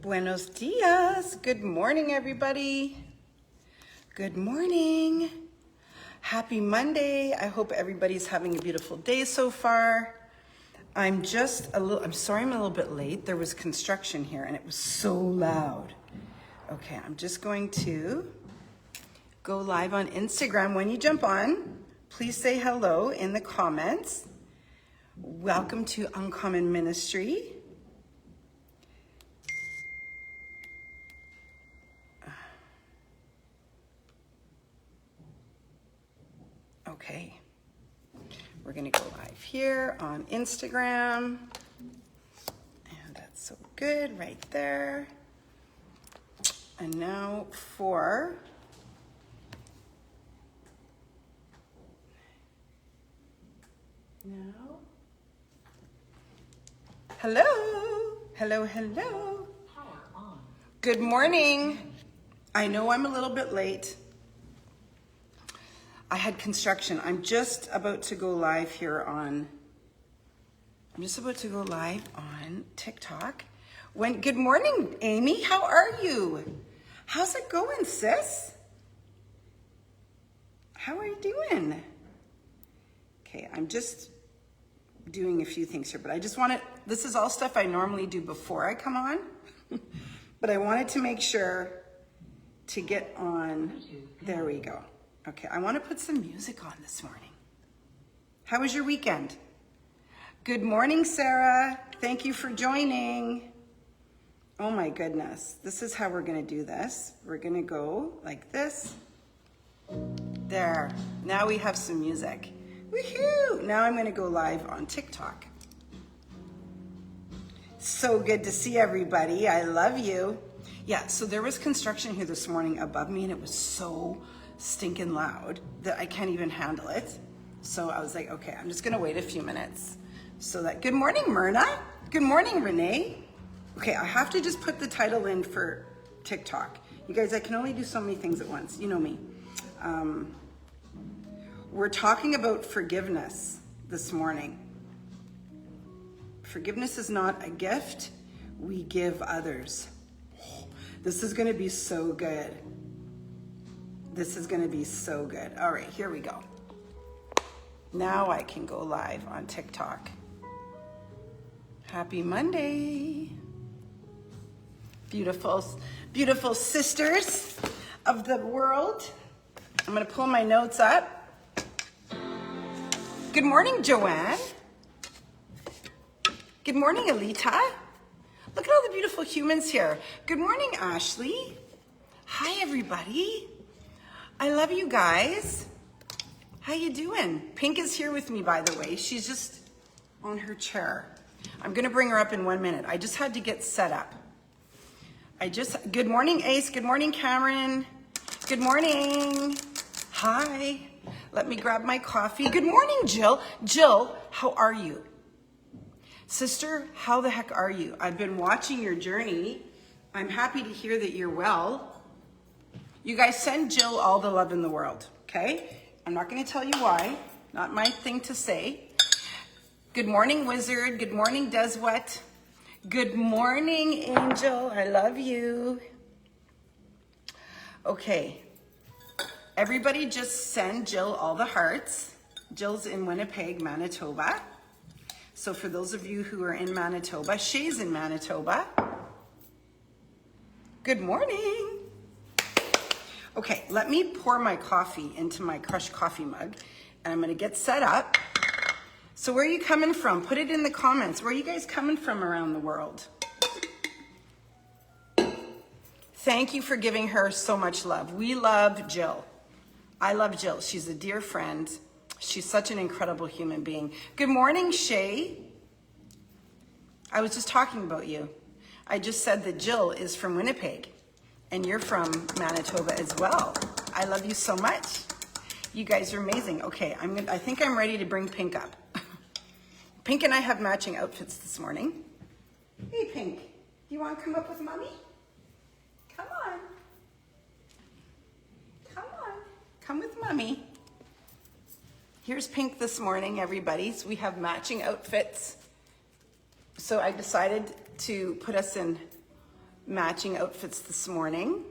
Buenos dias. Good morning, everybody. Good morning. Happy Monday. I hope everybody's having a beautiful day so far. I'm sorry I'm a little bit late. There was construction here and it was so loud. Okay, I'm just going to go live on Instagram. When you jump on, please say hello in the comments. Welcome to Uncommon Ministry. Okay, we're gonna go live here on Instagram. And that's so good right there. And now hello. Power on. Good morning. I know I'm a little bit late. I had construction. I'm just about to go live on TikTok. Good morning, Amy. How are you? How's it going, sis? How are you doing? Okay, I'm just doing a few things here, but this is all stuff I normally do before I come on, but I wanted to make sure to get on. There we go. Okay, I want to put some music on this morning. How was your weekend? Good morning, Sarah. Thank you for joining. Oh my goodness. This is how we're going to do this. We're going to go like this. There. Now we have some music. Woohoo! Now I'm going to go live on TikTok. So good to see everybody. I love you. Yeah, so there was construction here this morning above me and it was so stinking loud that I can't even handle it. So I was like, okay, I'm just gonna wait a few minutes. Good morning, Myrna. Good morning, Renee. Okay, I have to just put the title in for TikTok. You guys, I can only do so many things at once. You know me. We're talking about forgiveness this morning. Forgiveness is not a gift we give others. This is gonna be so good. This is gonna be so good. All right, here we go. Now I can go live on TikTok. Happy Monday. Beautiful, beautiful sisters of the world. I'm gonna pull my notes up. Good morning, Joanne. Good morning, Alita. Look at all the beautiful humans here. Good morning, Ashley. Hi, everybody. I love you guys. How you doing? Pink is here with me, by the way. She's just on her chair. I'm gonna bring her up in 1 minute. I just had to get set up. Good morning, Ace. Good morning, Cameron. Good morning. Hi. Let me grab my coffee. Good morning, Jill. Jill, how are you? Sister, how the heck are you? I've been watching your journey. I'm happy to hear that you're well. You guys send Jill all the love in the world, okay? I'm not gonna tell you why, not my thing to say. Good morning, Wizard. Good morning, Deswet. Good morning, Angel. I love you. Okay, everybody just send Jill all the hearts. Jill's in Winnipeg, Manitoba. So for those of you who are in Manitoba, Shay's in Manitoba. Good morning. Okay, let me pour my coffee into my crushed coffee mug and I'm gonna get set up. So where are you coming from? Put it in the comments. Where are you guys coming from around the world? Thank you for giving her so much love. We love Jill. I love Jill. She's a dear friend. She's such an incredible human being. Good morning, Shay. I was just talking about you. I just said that Jill is from Winnipeg and you're from Manitoba as well. I love you so much. You guys are amazing. Okay, I think I'm ready to bring Pink up. Pink and I have matching outfits this morning. Hey, Pink, do you want to come up with Mommy? Come on. Come on. Come with Mommy. Here's Pink this morning, everybody. So we have matching outfits. So I decided to put us in matching outfits this morning.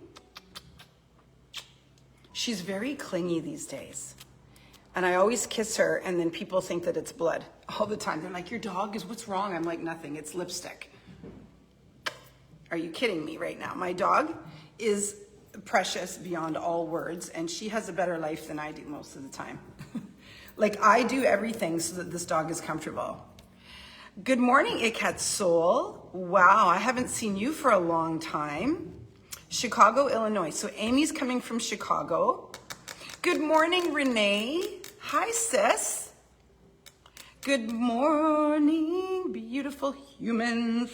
She's very clingy these days. And I always kiss her, and then people think that it's blood all the time. They're like, your dog is, what's wrong? I'm like, nothing, it's lipstick. Are you kidding me right now? My dog is precious beyond all words, and she has a better life than I do most of the time. Like, I do everything so that this dog is comfortable. Good morning, Ikat Soul. Wow, I haven't seen you for a long time. Chicago, Illinois. So Amy's coming from Chicago. Good morning, Renee. Hi, sis. Good morning, beautiful humans.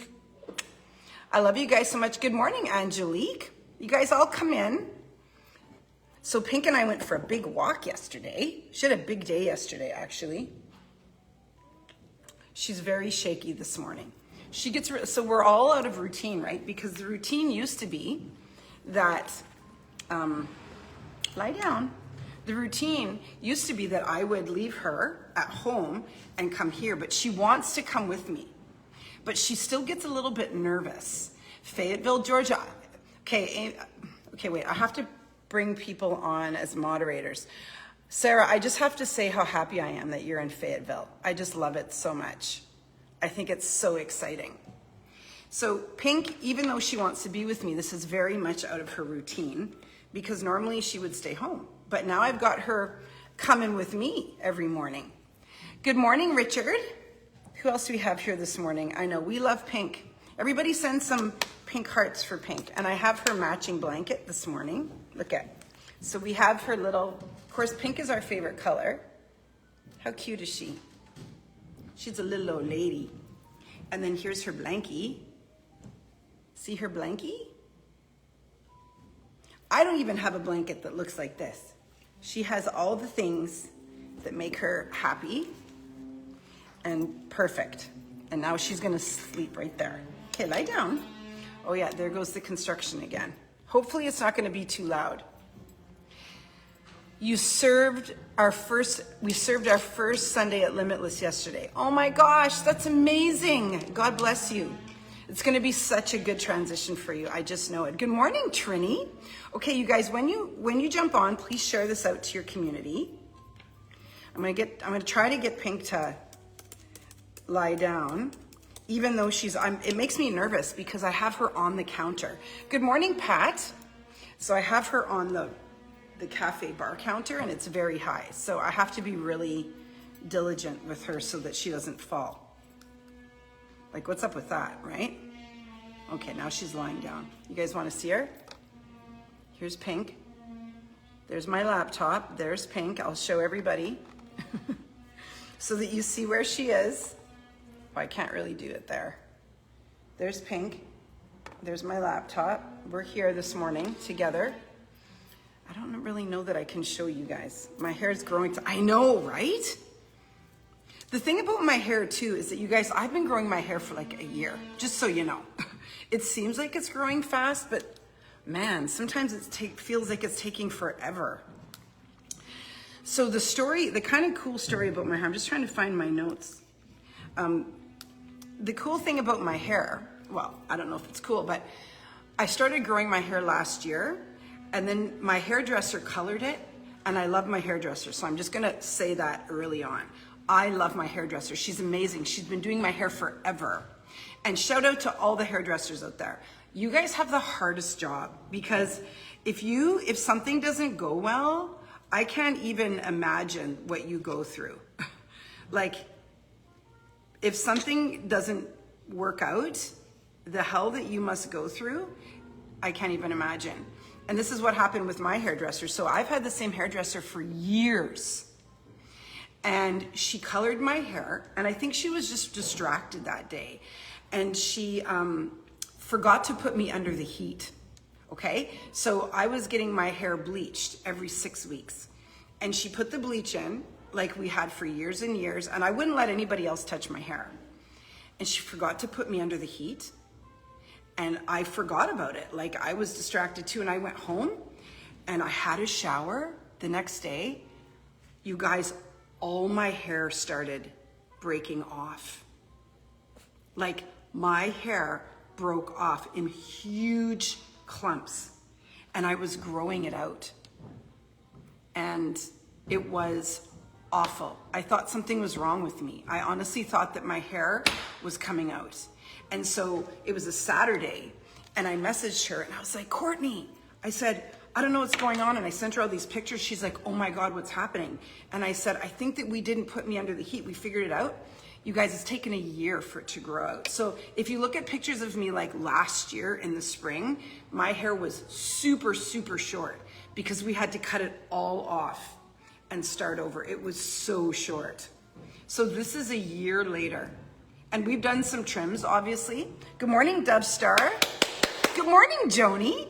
I love you guys so much. Good morning, Angelique. You guys all come in. So Pink and I went for a big walk yesterday. She had a big day yesterday, actually. She's very shaky this morning. So we're all out of routine, right? Because the routine used to be that, lie down. The routine used to be that I would leave her at home and come here, but she wants to come with me. But she still gets a little bit nervous. Fayetteville, Georgia. Okay, wait, I have to bring people on as moderators. Sarah, I just have to say how happy I am that you're in Fayetteville. I just love it so much. I think it's so exciting. So Pink, even though she wants to be with me, this is very much out of her routine because normally she would stay home. But now I've got her coming with me every morning. Good morning, Richard. Who else do we have here this morning? I know, we love Pink. Everybody send some pink hearts for Pink. And I have her matching blanket this morning. Look at. So we have her little, of course, pink is our favorite color. How cute is she? She's a little old lady. And then here's her blankie. See her blankie? I don't even have a blanket that looks like this. She has all the things that make her happy and perfect. And now she's gonna sleep right there. Okay, lie down. Oh yeah, there goes the construction again. Hopefully it's not gonna be too loud. We served our first Sunday at Limitless yesterday. Oh my gosh, that's amazing. God bless you. It's gonna be such a good transition for you. I just know it. Good morning, Trini. Okay, you guys, when you jump on, please share this out to your community. I'm gonna try to get Pink to lie down, even though it makes me nervous because I have her on the counter. Good morning, Pat. So I have her on the cafe bar counter and it's very high. So I have to be really diligent with her so that she doesn't fall. Like, what's up with that, right? Okay, now she's lying down. You guys want to see her? Here's Pink. There's my laptop. There's Pink. I'll show everybody so that you see where she is. Oh, I can't really do it there. There's Pink. There's my laptop. We're here this morning together. I don't really know that I can show you guys. My hair is growing. I know, right? The thing about my hair too is that you guys, I've been growing my hair for like a year, just so you know. It seems like it's growing fast, but man, sometimes it feels like it's taking forever. So the kind of cool story about my hair, I'm just trying to find my notes. The cool thing about my hair, well, I don't know if it's cool, but I started growing my hair last year, and then my hairdresser colored it, and I love my hairdresser, so I'm just gonna say that early on. I love my hairdresser. She's amazing. She's been doing my hair forever. And shout out to all the hairdressers out there. You guys have the hardest job because if something doesn't go well, I can't even imagine what you go through. Like, if something doesn't work out, the hell that you must go through, I can't even imagine. And this is what happened with my hairdresser. So I've had the same hairdresser for years. And she colored my hair, and I think she was just distracted that day. And she forgot to put me under the heat, okay? So I was getting my hair bleached every 6 weeks. And she put the bleach in, like we had for years and years, and I wouldn't let anybody else touch my hair. And she forgot to put me under the heat, and I forgot about it. Like, I was distracted too, and I went home, and I had a shower the next day. You guys, all my hair started breaking off. Like, my hair broke off in huge clumps, and I was growing it out. And it was awful. I thought something was wrong with me. I honestly thought that my hair was coming out. And so it was a Saturday, and I messaged her, and I was like, Courtney, I said, I don't know what's going on. And I sent her all these pictures. She's like, oh my God, what's happening? And I said, I think that we didn't put me under the heat. We figured it out. You guys, it's taken a year for it to grow out. So if you look at pictures of me like last year in the spring, my hair was super, super short because we had to cut it all off and start over. It was so short. So this is a year later. And we've done some trims, obviously. Good morning, Dove Star. Good morning, Joni.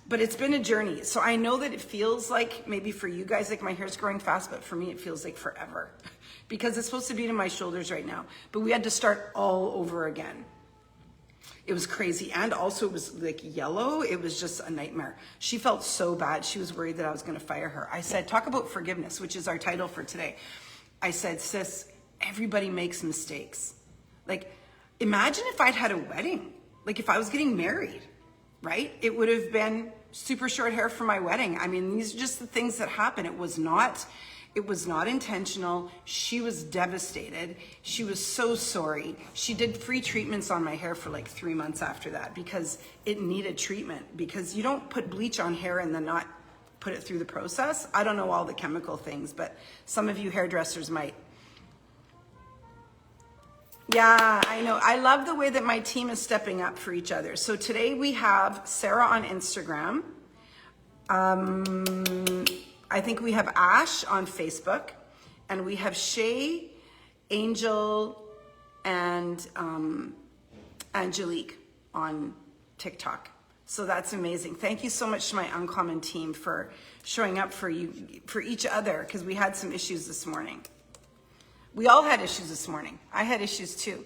But it's been a journey. So I know that it feels like, maybe for you guys, like my hair's growing fast, but for me, it feels like forever. Because it's supposed to be to my shoulders right now. But we had to start all over again. It was crazy. And also it was like yellow. It was just a nightmare. She felt so bad. She was worried that I was going to fire her. I said, talk about forgiveness, which is our title for today. I said, sis, everybody makes mistakes. Like, imagine if I'd had a wedding. Like if I was getting married, right? It would have been super short hair for my wedding. I mean, these are just the things that happen. It was not intentional. She was devastated. She was so sorry. She did free treatments on my hair for like 3 months after that because it needed treatment, because you don't put bleach on hair and then not put it through the process. I don't know all the chemical things, but some of you hairdressers might. Yeah, I know. I love the way that my team is stepping up for each other. So today we have Sarah on Instagram. I think we have Ash on Facebook, and we have Shay, Angel, and Angelique on TikTok. So that's amazing. Thank you so much to my Uncommon team for showing up for you, for each other, because we had some issues this morning. We all had issues this morning. I had issues too.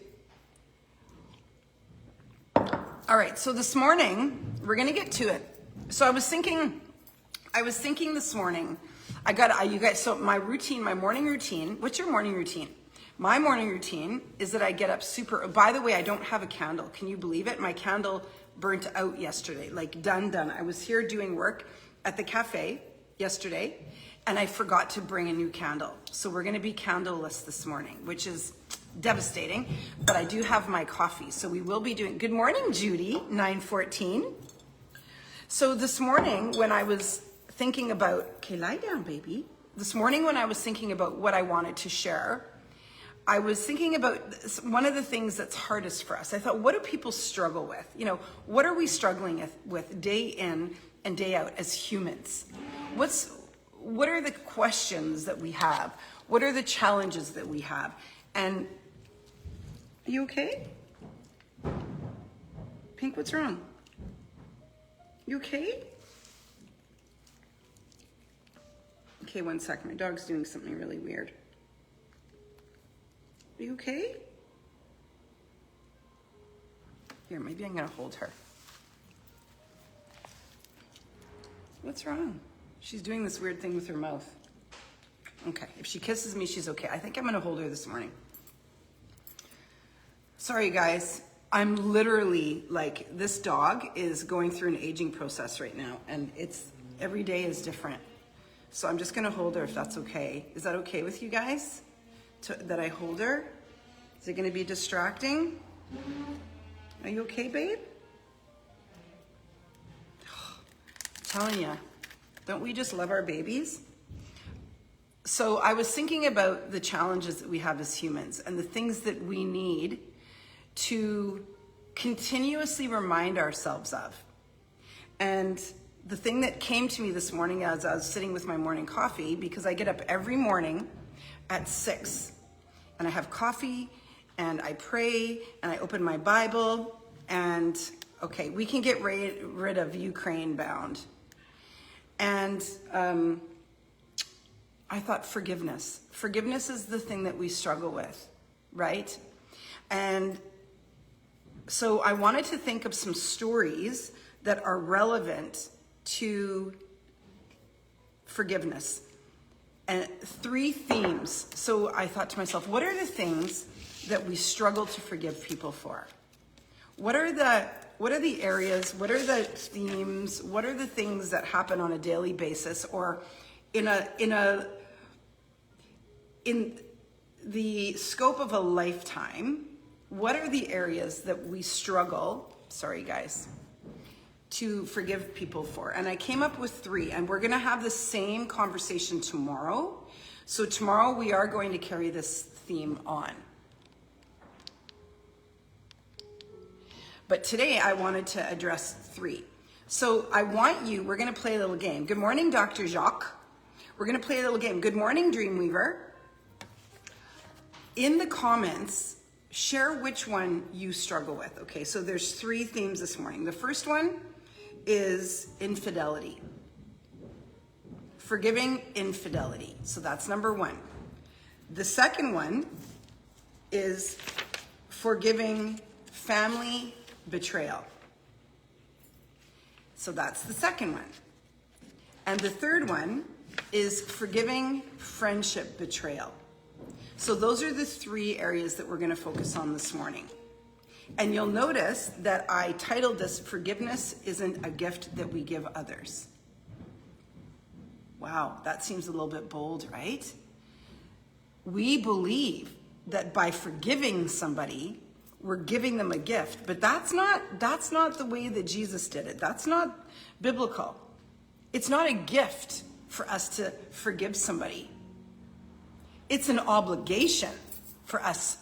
All right, so this morning, we're gonna get to it. So I was thinking this morning, you guys, so my routine, my morning routine, what's your morning routine? My morning routine is that I get up by the way, I don't have a candle. Can you believe it? My candle burnt out yesterday, like done. I was here doing work at the cafe yesterday, and I forgot to bring a new candle. So we're gonna be candleless this morning, which is devastating, but I do have my coffee. So we will be doing, good morning, Judy, 9:14. So this morning when I was thinking about, okay, lie down, baby. This morning when I was thinking about what I wanted to share, I was thinking about one of the things that's hardest for us. I thought, what do people struggle with? You know, what are we struggling with day in and day out as humans? What are the questions that we have? What are the challenges that we have? And are you okay? Pink, what's wrong? You okay? Okay, 1 second. My dog's doing something really weird. Are you okay? Here, maybe I'm gonna hold her. What's wrong? She's doing this weird thing with her mouth. Okay, if she kisses me, she's okay. I think I'm gonna hold her this morning. Sorry, guys. I'm literally like, this dog is going through an aging process right now, and every day is different. So I'm just gonna hold her if that's okay. Is that okay with you guys? That I hold her? Is it gonna be distracting? Are you okay, babe? I'm telling you, don't we just love our babies? So I was thinking about the challenges that we have as humans and the things that we need to continuously remind ourselves of. And the thing that came to me this morning as I was sitting with my morning coffee, because I get up every morning at 6 and I have coffee and I pray and I open my Bible and okay, we can get rid of Ukraine bound. And I thought forgiveness. Forgiveness is the thing that we struggle with, right? And so I wanted to think of some stories that are relevant to forgiveness. And 3 themes. So I thought to myself, what are the things that we struggle to forgive people for? What are the areas, what are the themes, what are the things that happen on a daily basis or in the scope of a lifetime? What are the areas that we struggle, sorry guys, to forgive people for? And I came up with 3, and we're gonna have the same conversation tomorrow. So tomorrow we are going to carry this theme on. But today I wanted to address 3. So we're gonna play a little game. Good morning, Dr. Jacques. We're gonna play a little game. Good morning, Dreamweaver. In the comments, share which one you struggle with, okay? So there's 3 themes this morning. The first one is infidelity. Forgiving infidelity. So that's number 1. The second one is forgiving family betrayal. So that's the second one. And the third one is forgiving friendship betrayal. So those are the 3 areas that we're going to focus on this morning. And you'll notice that I titled this, Forgiveness Isn't a Gift That We Give Others. Wow, that seems a little bit bold, right? We believe that by forgiving somebody, we're giving them a gift, but that's not the way that Jesus did it. That's not biblical. It's not a gift for us to forgive somebody. It's an obligation for us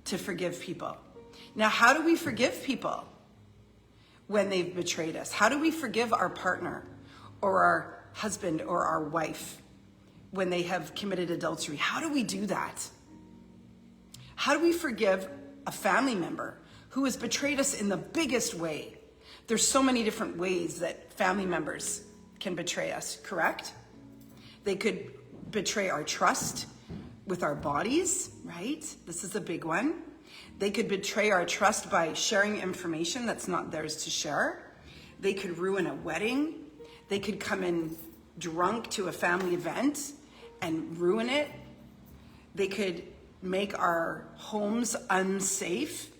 to forgive people. Now, how do we forgive people when they've betrayed us? How do we forgive our partner or our husband or our wife when they have committed adultery? How do we do that? How do we forgive a family member who has betrayed us in the biggest way? There's so many different ways that family members can betray us, correct? They could betray our trust with our bodies, right? This is a big one. They could betray our trust by sharing information that's not theirs to share. They could ruin a wedding. They could come in drunk to a family event and ruin it. They could make our homes unsafe.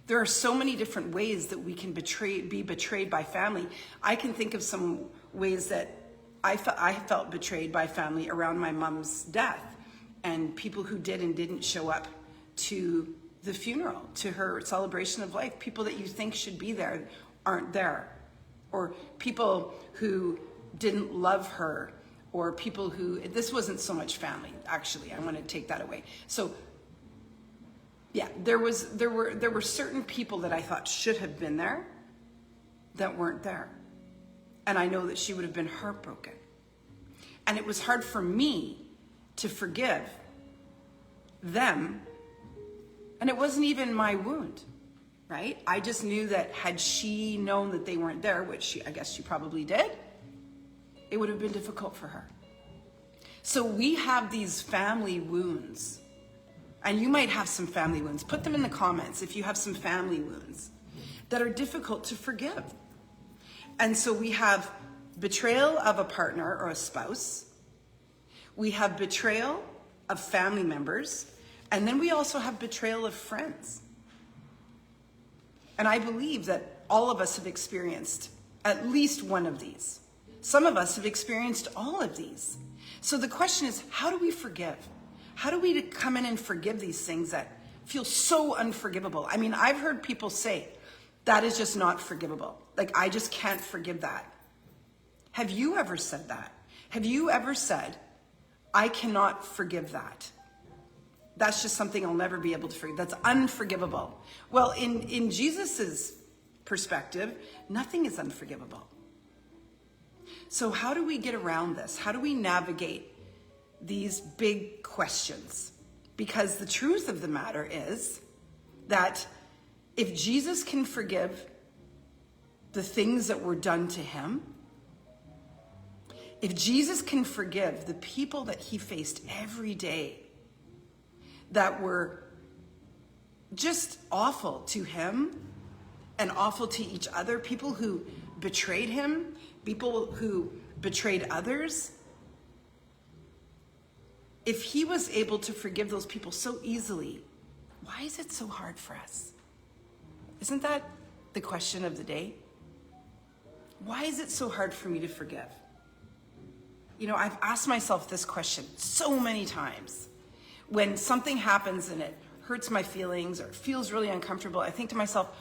There are so many different ways that we can be betrayed by family. I can think of some ways that I felt betrayed by family around my mom's death, and people who did and didn't show up to the funeral, to her celebration of life. People that you think should be there aren't there. Or people who didn't love her, or people who, this wasn't so much family, actually, I want to take that away. So yeah, there were certain people that I thought should have been there that weren't there. And I know that she would have been heartbroken. And it was hard for me to forgive them. And it wasn't even my wound, right? I just knew that had she known that they weren't there, which I guess she probably did, it would have been difficult for her. So we have these family wounds, and you might have some family wounds. Put them in the comments if you have some family wounds that are difficult to forgive. And so we have betrayal of a partner or a spouse. We have betrayal of family members. And then we also have betrayal of friends. And I believe that all of us have experienced at least one of these. Some of us have experienced all of these. So the question is, how do we forgive? How do we come in and forgive these things that feel so unforgivable? I mean, I've heard people say, that is just not forgivable. Like, I just can't forgive that. Have you ever said that? Have you ever said, I cannot forgive that? That's just something I'll never be able to forgive. That's unforgivable. Well, in Jesus's perspective, nothing is unforgivable. So how do we get around this? How do we navigate these big questions? Because the truth of the matter is that if Jesus can forgive the things that were done to him, if Jesus can forgive the people that he faced every day that were just awful to him and awful to each other, people who betrayed him, people who betrayed others, if he was able to forgive those people so easily, why is it so hard for us? Isn't that the question of the day? Why is it so hard for me to forgive? You know, I've asked myself this question so many times. When something happens and it hurts my feelings or feels really uncomfortable, I think to myself,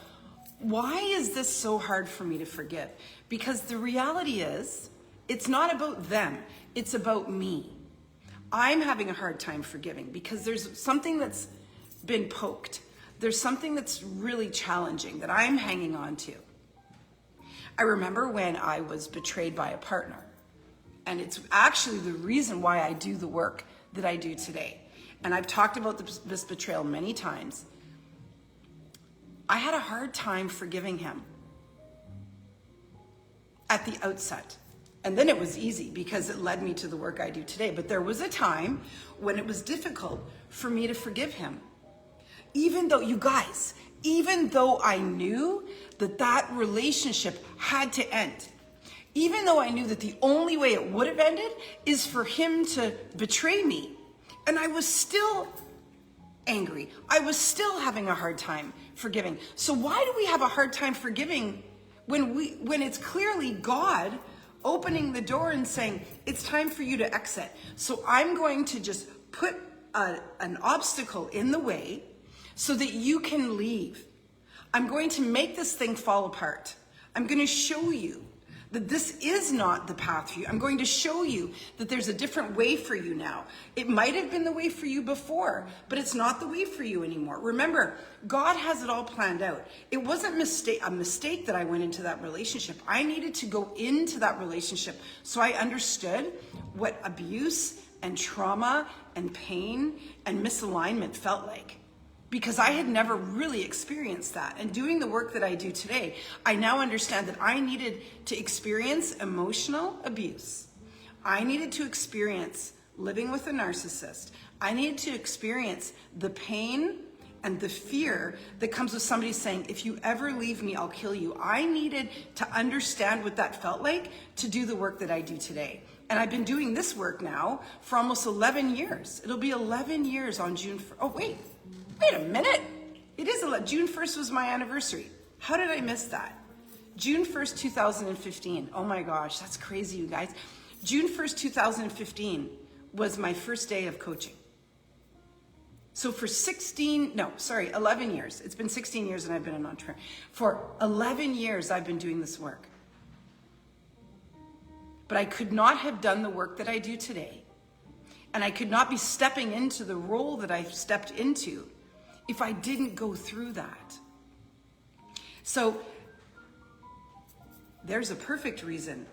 why is this so hard for me to forgive? Because the reality is, it's not about them, it's about me. I'm having a hard time forgiving because there's something that's been poked. There's something that's really challenging that I'm hanging on to. I remember when I was betrayed by a partner, and it's actually the reason why I do the work that I do today. And I've talked about this betrayal many times. I had a hard time forgiving him at the outset. And then it was easy because it led me to the work I do today. But there was a time when it was difficult for me to forgive him. Even though, you guys, even though I knew that that relationship had to end, even though I knew that the only way it would have ended is for him to betray me, and I was still angry. I was still having a hard time forgiving. So why do we have a hard time forgiving when it's clearly God opening the door and saying, it's time for you to exit. So I'm going to just put an obstacle in the way so that you can leave. I'm going to make this thing fall apart. I'm going to show you that this is not the path for you. I'm going to show you that there's a different way for you now. It might have been the way for you before, but it's not the way for you anymore. Remember, God has it all planned out. It wasn't a mistake that I went into that relationship. I needed to go into that relationship so I understood what abuse and trauma and pain and misalignment felt like. Because I had never really experienced that. And doing the work that I do today, I now understand that I needed to experience emotional abuse. I needed to experience living with a narcissist. I needed to experience the pain and the fear that comes with somebody saying, if you ever leave me, I'll kill you. I needed to understand what that felt like to do the work that I do today. And I've been doing this work now for almost 11 years. It'll be 11 years on June 1st. Oh, wait a minute. It is June 1st was my anniversary. How did I miss that? June 1st, 2015. Oh my gosh, that's crazy, you guys. June 1st, 2015 was my first day of coaching. So for 11 years. It's been 16 years and I've been an entrepreneur. For 11 years, I've been doing this work. But I could not have done the work that I do today. And I could not be stepping into the role that I've stepped into if I didn't go through that. So there's a perfect reason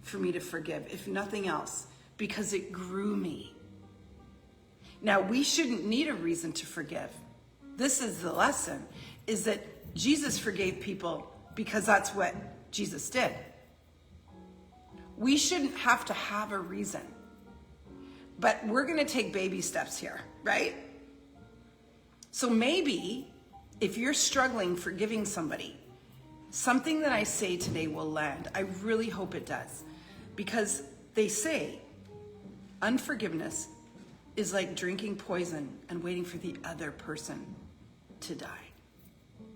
for me to forgive, if nothing else, because it grew me. Now, we shouldn't need a reason to forgive. This is the lesson, is that Jesus forgave people because that's what Jesus did. We shouldn't have to have a reason. But we're going to take baby steps here, right? So maybe if you're struggling forgiving somebody, something that I say today will land. I really hope it does. Because they say unforgiveness is like drinking poison and waiting for the other person to die.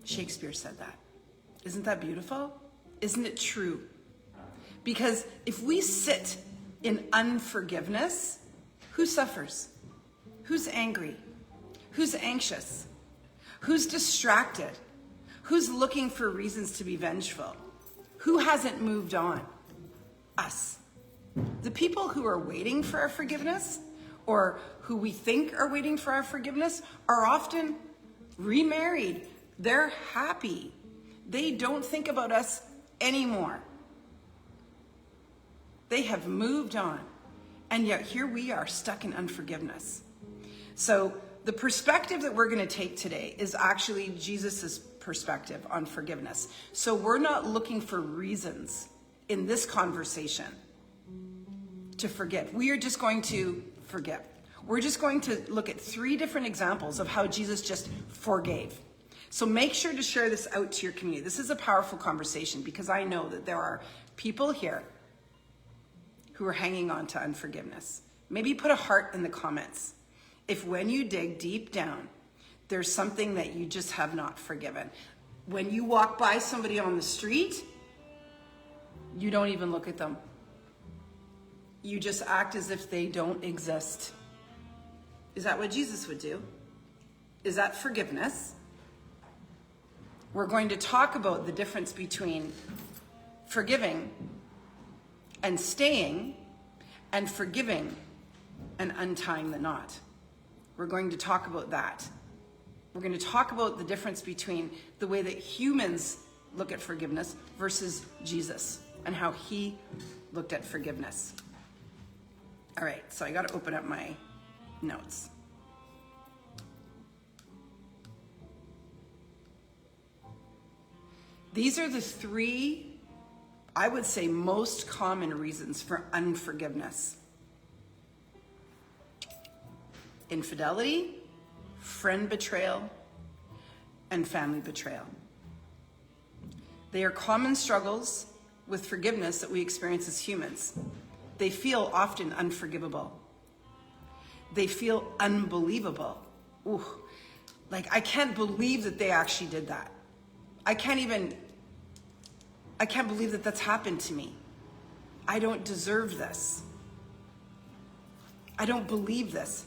Shakespeare said that. Isn't that beautiful? Isn't it true? Because if we sit in unforgiveness, who suffers? Who's angry? Who's anxious? Who's distracted? Who's looking for reasons to be vengeful? Who hasn't moved on? Us. The people who are waiting for our forgiveness, or who we think are waiting for our forgiveness, are often remarried. They're happy. They don't think about us anymore. They have moved on. And yet here we are stuck in unforgiveness. So the perspective that we're going to take today is actually Jesus's perspective on forgiveness. So we're not looking for reasons in this conversation to forgive. We are just going to forgive. We're just going to look at 3 different examples of how Jesus just forgave. So make sure to share this out to your community. This is a powerful conversation because I know that there are people here who are hanging on to unforgiveness. Maybe put a heart in the comments if when you dig deep down, there's something that you just have not forgiven. When you walk by somebody on the street, you don't even look at them. You just act as if they don't exist. Is that what Jesus would do? Is that forgiveness? We're going to talk about the difference between forgiving and staying, and forgiving and untying the knot. We're going to talk about that. We're going to talk about the difference between the way that humans look at forgiveness versus Jesus and how he looked at forgiveness. All right, so I got to open up my notes. These are the three, I would say, most common reasons for unforgiveness: infidelity, friend betrayal, and family betrayal. They are common struggles with forgiveness that we experience as humans. They feel often unforgivable. They feel unbelievable. Ooh, like I can't believe that they actually did that. I can't believe that that's happened to me. I don't deserve this. I don't believe this.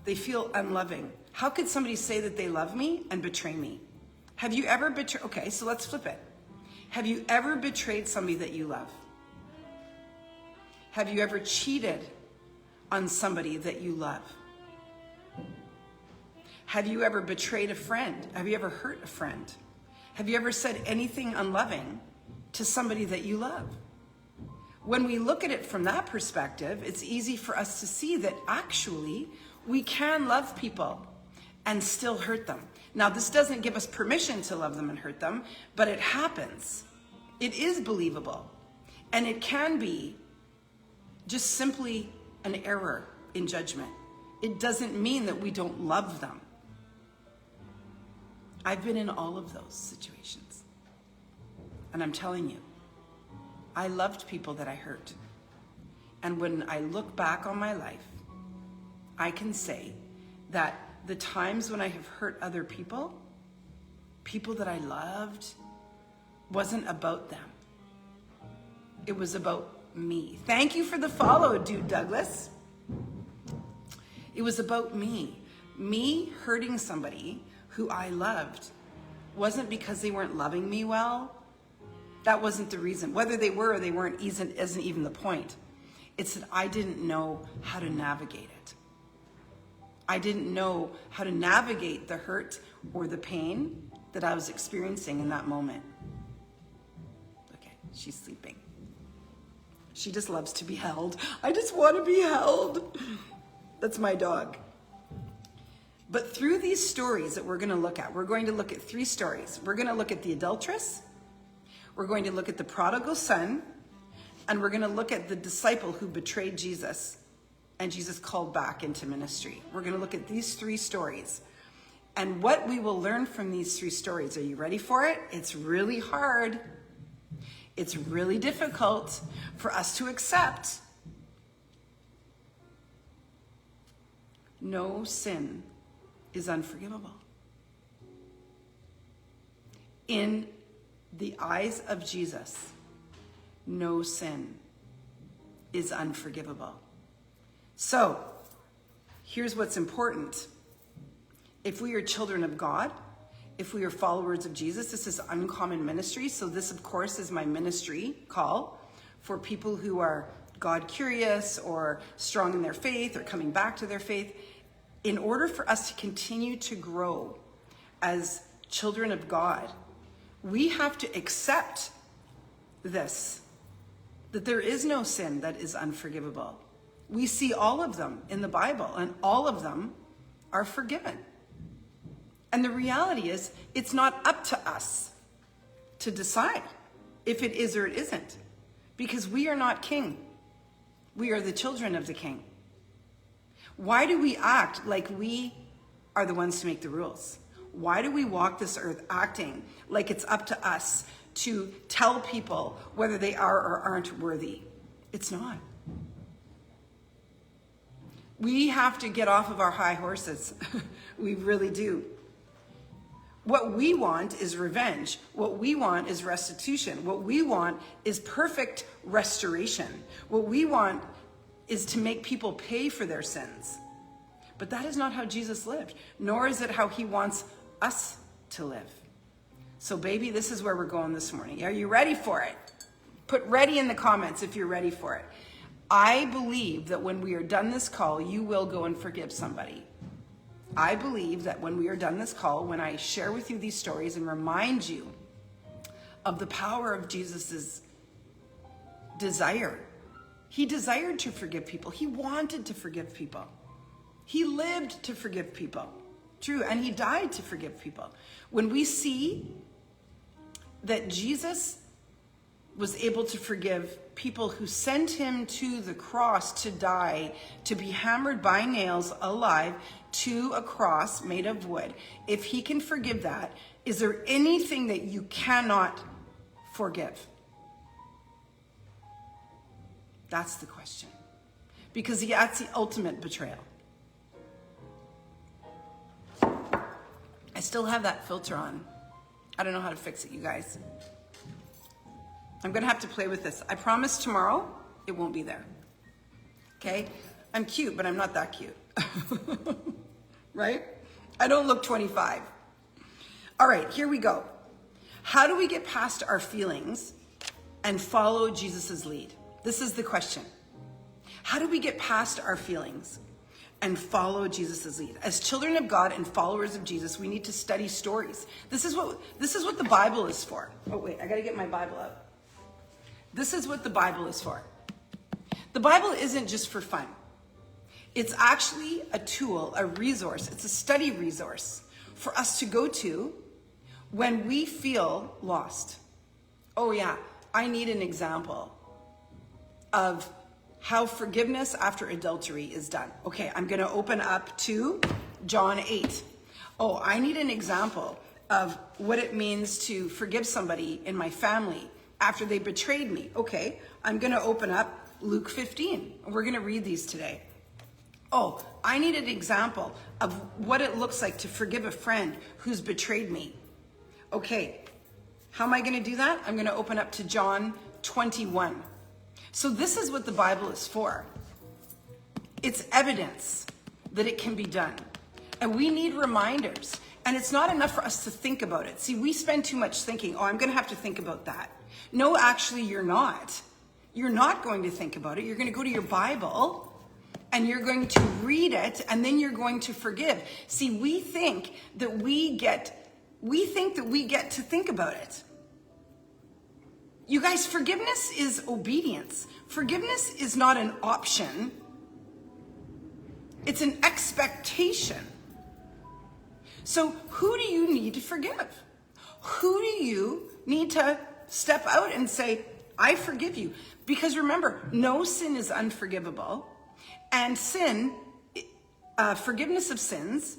They feel unloving. How could somebody say that they love me and betray me? Have you ever betrayed? Okay, so let's flip it. Have you ever betrayed somebody that you love? Have you ever cheated on somebody that you love? Have you ever betrayed a friend? Have you ever hurt a friend? Have you ever said anything unloving to somebody that you love? When we look at it from that perspective, it's easy for us to see that actually we can love people and still hurt them. Now, this doesn't give us permission to love them and hurt them, but it happens. It is believable. And it can be just simply an error in judgment. It doesn't mean that we don't love them. I've been in all of those situations. And I'm telling you, I loved people that I hurt. And when I look back on my life, I can say that the times when I have hurt other people, people that I loved, wasn't about them. It was about me. Thank you for the follow, Dude Douglas. It was about me. Me hurting somebody who I loved wasn't because they weren't loving me well. That wasn't the reason. Whether they were or they weren't isn't even the point. It's that I didn't know how to navigate it. I didn't know how to navigate the hurt or the pain that I was experiencing in that moment. Okay, she's sleeping. She just loves to be held. I just want to be held. That's my dog. But through these stories that we're going to look at, we're going to look at three stories. We're going to look at the adulteress, we're going to look at the prodigal son, and we're going to look at the disciple who betrayed Jesus and Jesus called back into ministry. We're going to look at these three stories. And what we will learn from these three stories, are you ready for it? It's really hard. It's really difficult for us to accept. No sin is unforgivable. In the eyes of Jesus, no sin is unforgivable. So, here's what's important. If we are children of God, if we are followers of Jesus, this is Uncommon Ministry. So this, of course, is my ministry call for people who are God curious or strong in their faith or coming back to their faith. In order for us to continue to grow as children of God, we have to accept this, that there is no sin that is unforgivable. We see all of them in the Bible, and all of them are forgiven. And the reality is, it's not up to us to decide if it is or it isn't, because we are not king. We are the children of the king. Why do we act like we are the ones to make the rules? Why do we walk this earth acting like it's up to us to tell people whether they are or aren't worthy? It's not. We have to get off of our high horses. We really do. What we want is revenge. What we want is restitution. What we want is perfect restoration. What we want is to make people pay for their sins. But that is not how Jesus lived, nor is it how he wants us to live. So baby, this is where we're going this morning. Are you ready for it? Put ready in the comments if you're ready for it. I believe that when we are done this call, you will go and forgive somebody. I believe that when we are done this call, when I share with you these stories and remind you of the power of Jesus's desire, he desired to forgive people. He wanted to forgive people. He lived to forgive people. True, and he died to forgive people. When we see that Jesus was able to forgive people who sent him to the cross to die, to be hammered by nails alive to a cross made of wood. If he can forgive that, is there anything that you cannot forgive? That's the question. Because that's the ultimate betrayal. I still have that filter on. I don't know how to fix it, you guys. I'm gonna have to play with this. I promise tomorrow it won't be there. Okay? I'm cute, but I'm not that cute. Right? I don't look 25. All right, here we go. How do we get past our feelings and follow Jesus's lead? This is the question. How do we get past our feelings and follow Jesus's lead? As children of God and followers of Jesus, we need to study stories. This is what the Bible is for. Oh wait, I gotta get my Bible out. This is what the Bible is for. The Bible isn't just for fun. It's actually a tool, a resource. It's a study resource for us to go to when we feel lost. Oh yeah, I need an example of how forgiveness after adultery is done. Okay, I'm gonna open up to John 8. Oh, I need an example of what it means to forgive somebody in my family after they betrayed me. Okay, I'm gonna open up Luke 15. We're gonna read these today. Oh, I need an example of what it looks like to forgive a friend who's betrayed me. Okay, how am I gonna do that? I'm gonna open up to John 21. So this is what the Bible is for. It's evidence that it can be done. And we need reminders. And it's not enough for us to think about it. See, we spend too much thinking, oh, I'm gonna have to think about that. No, actually, you're not. You're not going to think about it. You're gonna go to your Bible and you're going to read it, and then you're going to forgive. See, we think that we get to think about it. You guys, forgiveness is obedience. Forgiveness is not an option. It's an expectation. So who do you need to forgive? Who do you need to step out and say, I forgive you? Because remember, no sin is unforgivable. And sin, forgiveness of sins,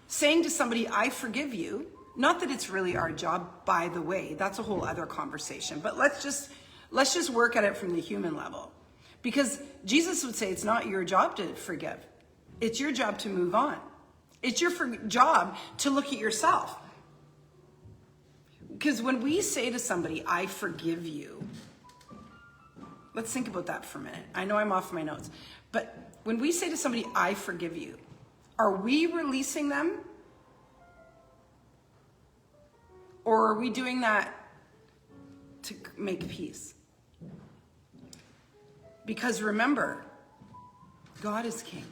saying to somebody, I forgive you, not that it's really our job, by the way, that's a whole other conversation, but let's just work at it from the human level. Because Jesus would say it's not your job to forgive. It's your job to move on. It's your job to look at yourself. Because when we say to somebody, I forgive you, let's think about that for a minute. I know I'm off my notes. But when we say to somebody, I forgive you, are we releasing them? Or are we doing that to make peace? Because remember, God is king.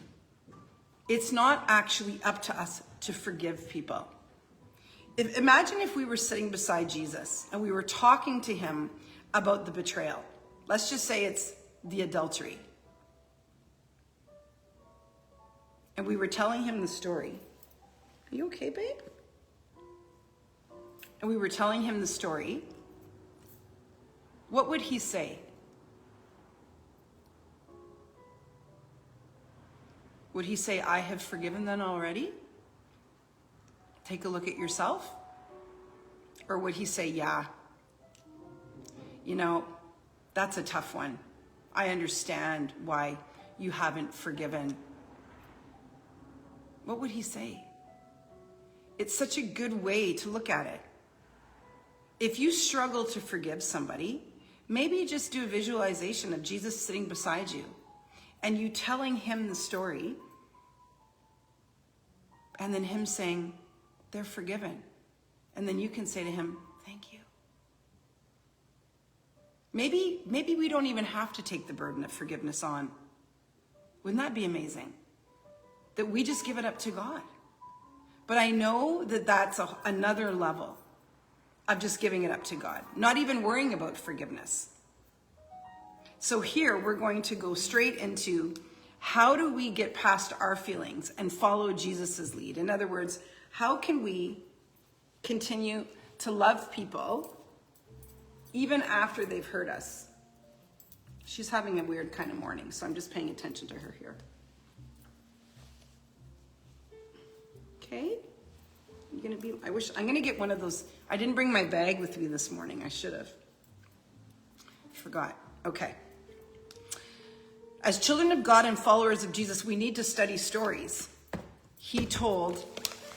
It's not actually up to us to forgive people. Imagine if we were sitting beside Jesus and we were talking to him about the betrayal. Let's just say it's the adultery. And we were telling him the story. Are you okay, babe? And we were telling him the story. What would he say? Would he say, I have forgiven them already? Take a look at yourself? Or would he say, yeah, you know, that's a tough one. I understand why you haven't forgiven. What would he say? it's such a good way to look at it. If you struggle to forgive somebody, maybe just do a visualization of Jesus sitting beside you and you telling him the story and then him saying, they're forgiven. And then you can say to him, thank you. Maybe we don't even have to take the burden of forgiveness on. Wouldn't that be amazing? That we just give it up to God. But I know that that's another level of just giving it up to God, not even worrying about forgiveness. So here we're going to go straight into how do we get past our feelings and follow Jesus's lead? In other words, how can we continue to love people even after they've hurt us? She's having a weird kind of morning, so I'm just paying attention to her here. Okay? I'm gonna get one of those. I didn't bring my bag with me this morning. I should have. Forgot. Okay. As children of God and followers of Jesus, we need to study stories he told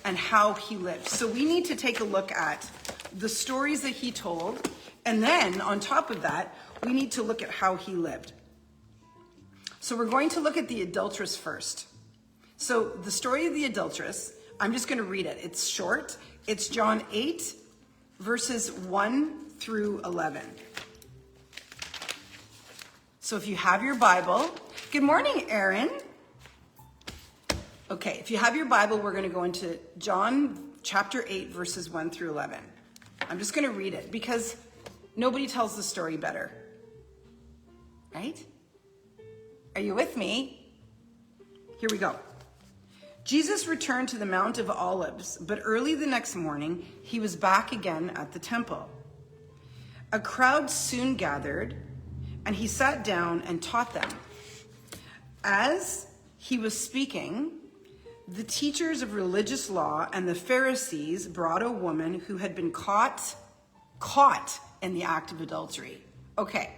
and how he lived. So we need to take a look at the stories that he told, and then on top of that, we need to look at how he lived. So we're going to look at the adulteress first. So the story of the adulteress, I'm just going to read it. It's short. It's John 8, verses 1 through 11. So if you have your Bible, good morning, Erin. Okay, if you have your Bible, we're going to go into John chapter 8, verses 1 through 11. I'm just going to read it because nobody tells the story better. Right? Are you with me? Here we go. Jesus returned to the Mount of Olives, but early the next morning, he was back again at the temple. A crowd soon gathered, and he sat down and taught them. As he was speaking, the teachers of religious law and the Pharisees brought a woman who had been caught in the act of adultery. Okay,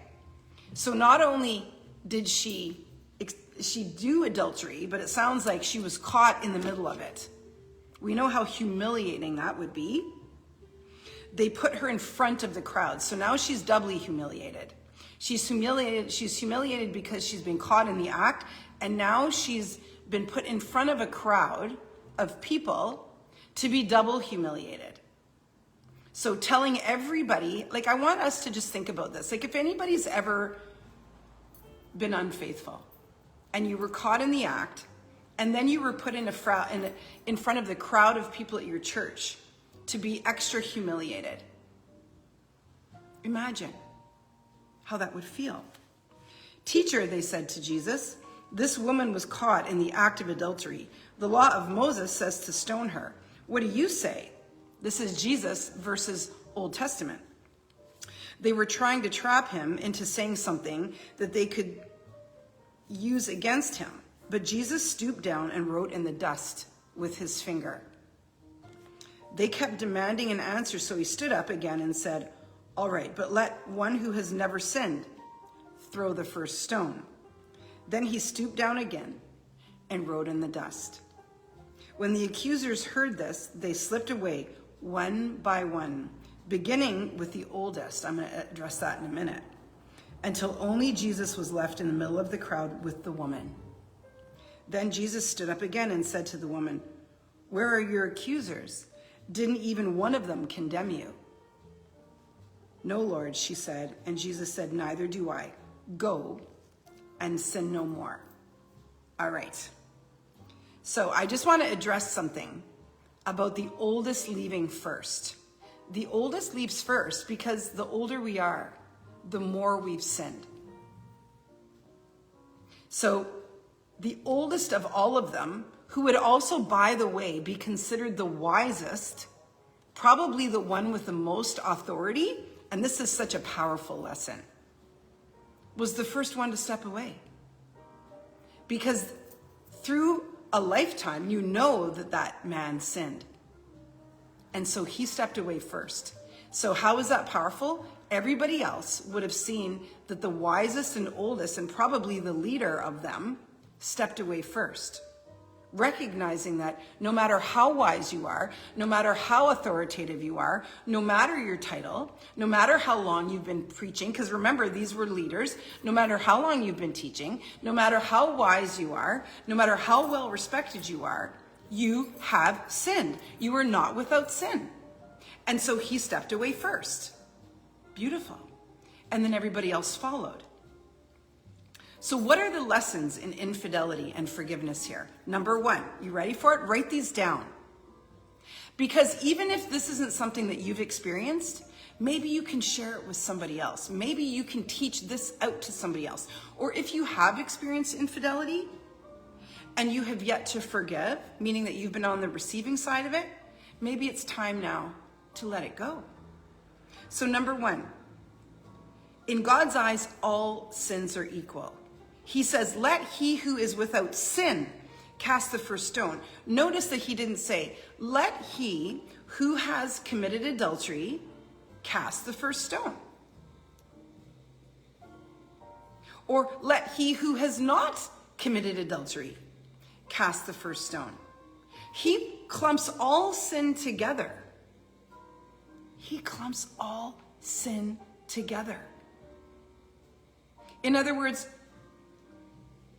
so not only did she do adultery, but it sounds like she was caught in the middle of it. We know how humiliating that would be. They put her in front of the crowd, so now she's doubly humiliated. She's humiliated because she's been caught in the act, and now she's been put in front of a crowd of people to be double humiliated. So telling everybody, like, I want us to just think about this. Like, if anybody's ever been unfaithful and you were caught in the act and then you were put in front of the crowd of people at your church to be extra humiliated, imagine how that would feel. Teacher, they said to Jesus, this woman was caught in the act of adultery. The law of Moses says to stone her. What do you say? This is Jesus versus Old Testament. They were trying to trap him into saying something that they could use against him. But Jesus stooped down and wrote in the dust with his finger. They kept demanding an answer, so he stood up again and said, all right, but let one who has never sinned throw the first stone. Then he stooped down again and wrote in the dust. When the accusers heard this, they slipped away one by one, beginning with the oldest. I'm going to address that in a minute. Until only Jesus was left in the middle of the crowd with the woman. Then Jesus stood up again and said to the woman, where are your accusers? Didn't even one of them condemn you? No, Lord, she said. And Jesus said, neither do I. Go and sin no more. All right. So I just want to address something about the oldest leaving first. The oldest leaves first because the older we are, the more we've sinned. So the oldest of all of them, who would also, by the way, be considered the wisest, probably the one with the most authority, and this is such a powerful lesson, was the first one to step away. Because through a lifetime, you know that that man sinned. And so he stepped away first. So how is that powerful? Everybody else would have seen that the wisest and oldest, and probably the leader of them, stepped away first. recognizing that no matter how wise you are, no matter how authoritative you are, no matter your title, no matter how long you've been preaching, because remember, these were leaders, no matter how long you've been teaching, no matter how wise you are, no matter how well respected you are, you have sinned. You are not without sin. And so he stepped away first. Beautiful. And then everybody else followed. So what are the lessons in infidelity and forgiveness here? Number one, you ready for it? Write these down. Because even if this isn't something that you've experienced, maybe you can share it with somebody else. Maybe you can teach this out to somebody else. Or if you have experienced infidelity and you have yet to forgive, meaning that you've been on the receiving side of it, maybe it's time now to let it go. So number one, in God's eyes, all sins are equal. He says, let he who is without sin cast the first stone. Notice that he didn't say, let he who has committed adultery cast the first stone. Or let he who has not committed adultery cast the first stone. He clumps all sin together. He clumps all sin together. In other words,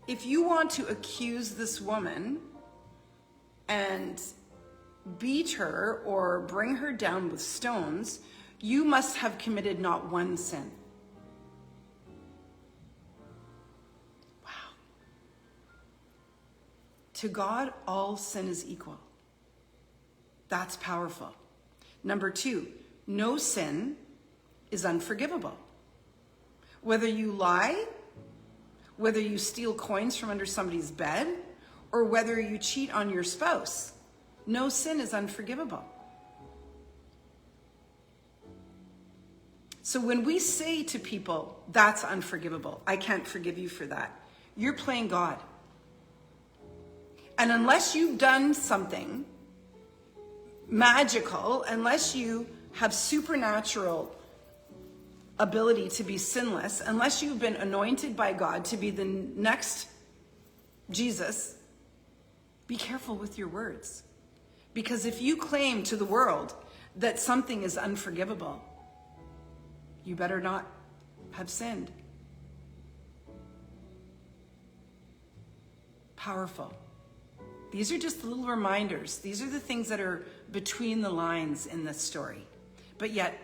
if you want to accuse this woman and beat her or bring her down with stones, you must have committed not one sin. Wow. To God, all sin is equal. That's powerful. Number two, no sin is unforgivable. Whether you lie, whether you steal coins from under somebody's bed, or whether you cheat on your spouse, no sin is unforgivable. So when we say to people, that's unforgivable, I can't forgive you for that, you're playing God. And unless you've done something magical, unless you have supernatural ability to be sinless, unless you've been anointed by God to be the next Jesus, be careful with your words. Because if you claim to the world that something is unforgivable, you better not have sinned. Powerful. These are just little reminders. These are the things that are between the lines in this story, but yet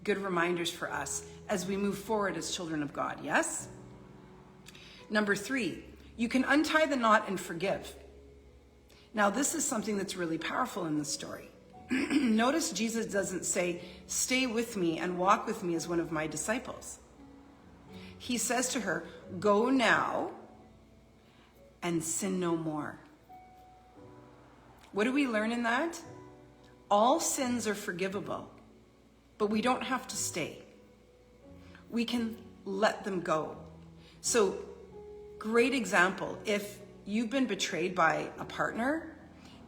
good reminders for us as we move forward as children of God, yes? Number three, you can untie the knot and forgive. Now, this is something that's really powerful in this story. Notice Jesus doesn't say, stay with me and walk with me as one of my disciples. He says to her, go now and sin no more. What do we learn in that? All sins are forgivable, but we don't have to stay. We can let them go. So, great example, if you've been betrayed by a partner,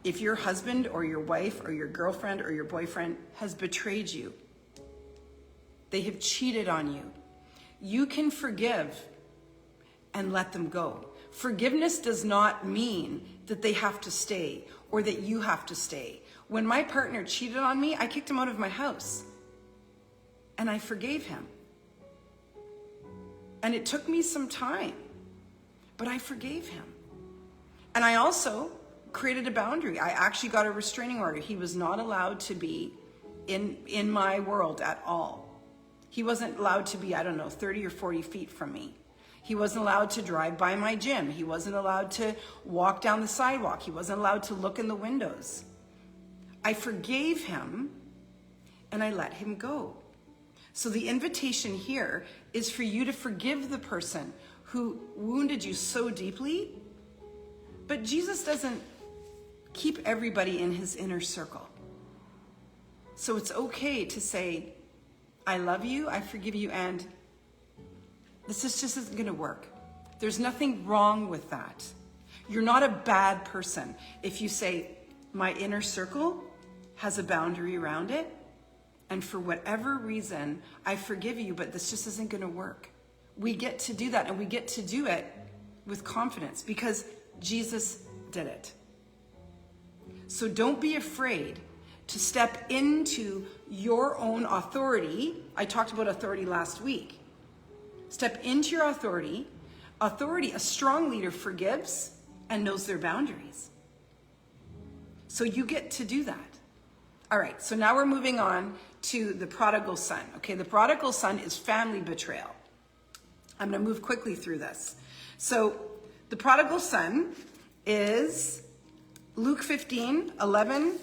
if your husband or your wife or your girlfriend or your boyfriend has betrayed you, they have cheated on you, you can forgive and let them go. Forgiveness does not mean that they have to stay or that you have to stay. When my partner cheated on me, I kicked him out of my house and I forgave him. And it took me some time, but I forgave him. And I also created a boundary. I actually got a restraining order. He was not allowed to be in my world at all. He wasn't allowed to be, 30 or 40 feet from me. He wasn't allowed to drive by my gym. He wasn't allowed to walk down the sidewalk. He wasn't allowed to look in the windows. I forgave him and I let him go. So the invitation here is for you to forgive the person who wounded you so deeply. But Jesus doesn't keep everybody in his inner circle. So it's okay to say, I love you, I forgive you, and this just isn't going to work. There's nothing wrong with that. You're not a bad person if you say, my inner circle has a boundary around it, and for whatever reason, I forgive you, but this just isn't going to work. We get to do that, and we get to do it with confidence because Jesus did it. So don't be afraid to step into your own authority. I talked about authority last week. Step into your authority. Authority, a strong leader forgives and knows their boundaries. So you get to do that. All right, so now we're moving on to the prodigal son. Okay, the prodigal son is family betrayal. I'm going to move quickly through this. So the prodigal son is Luke 15, 11,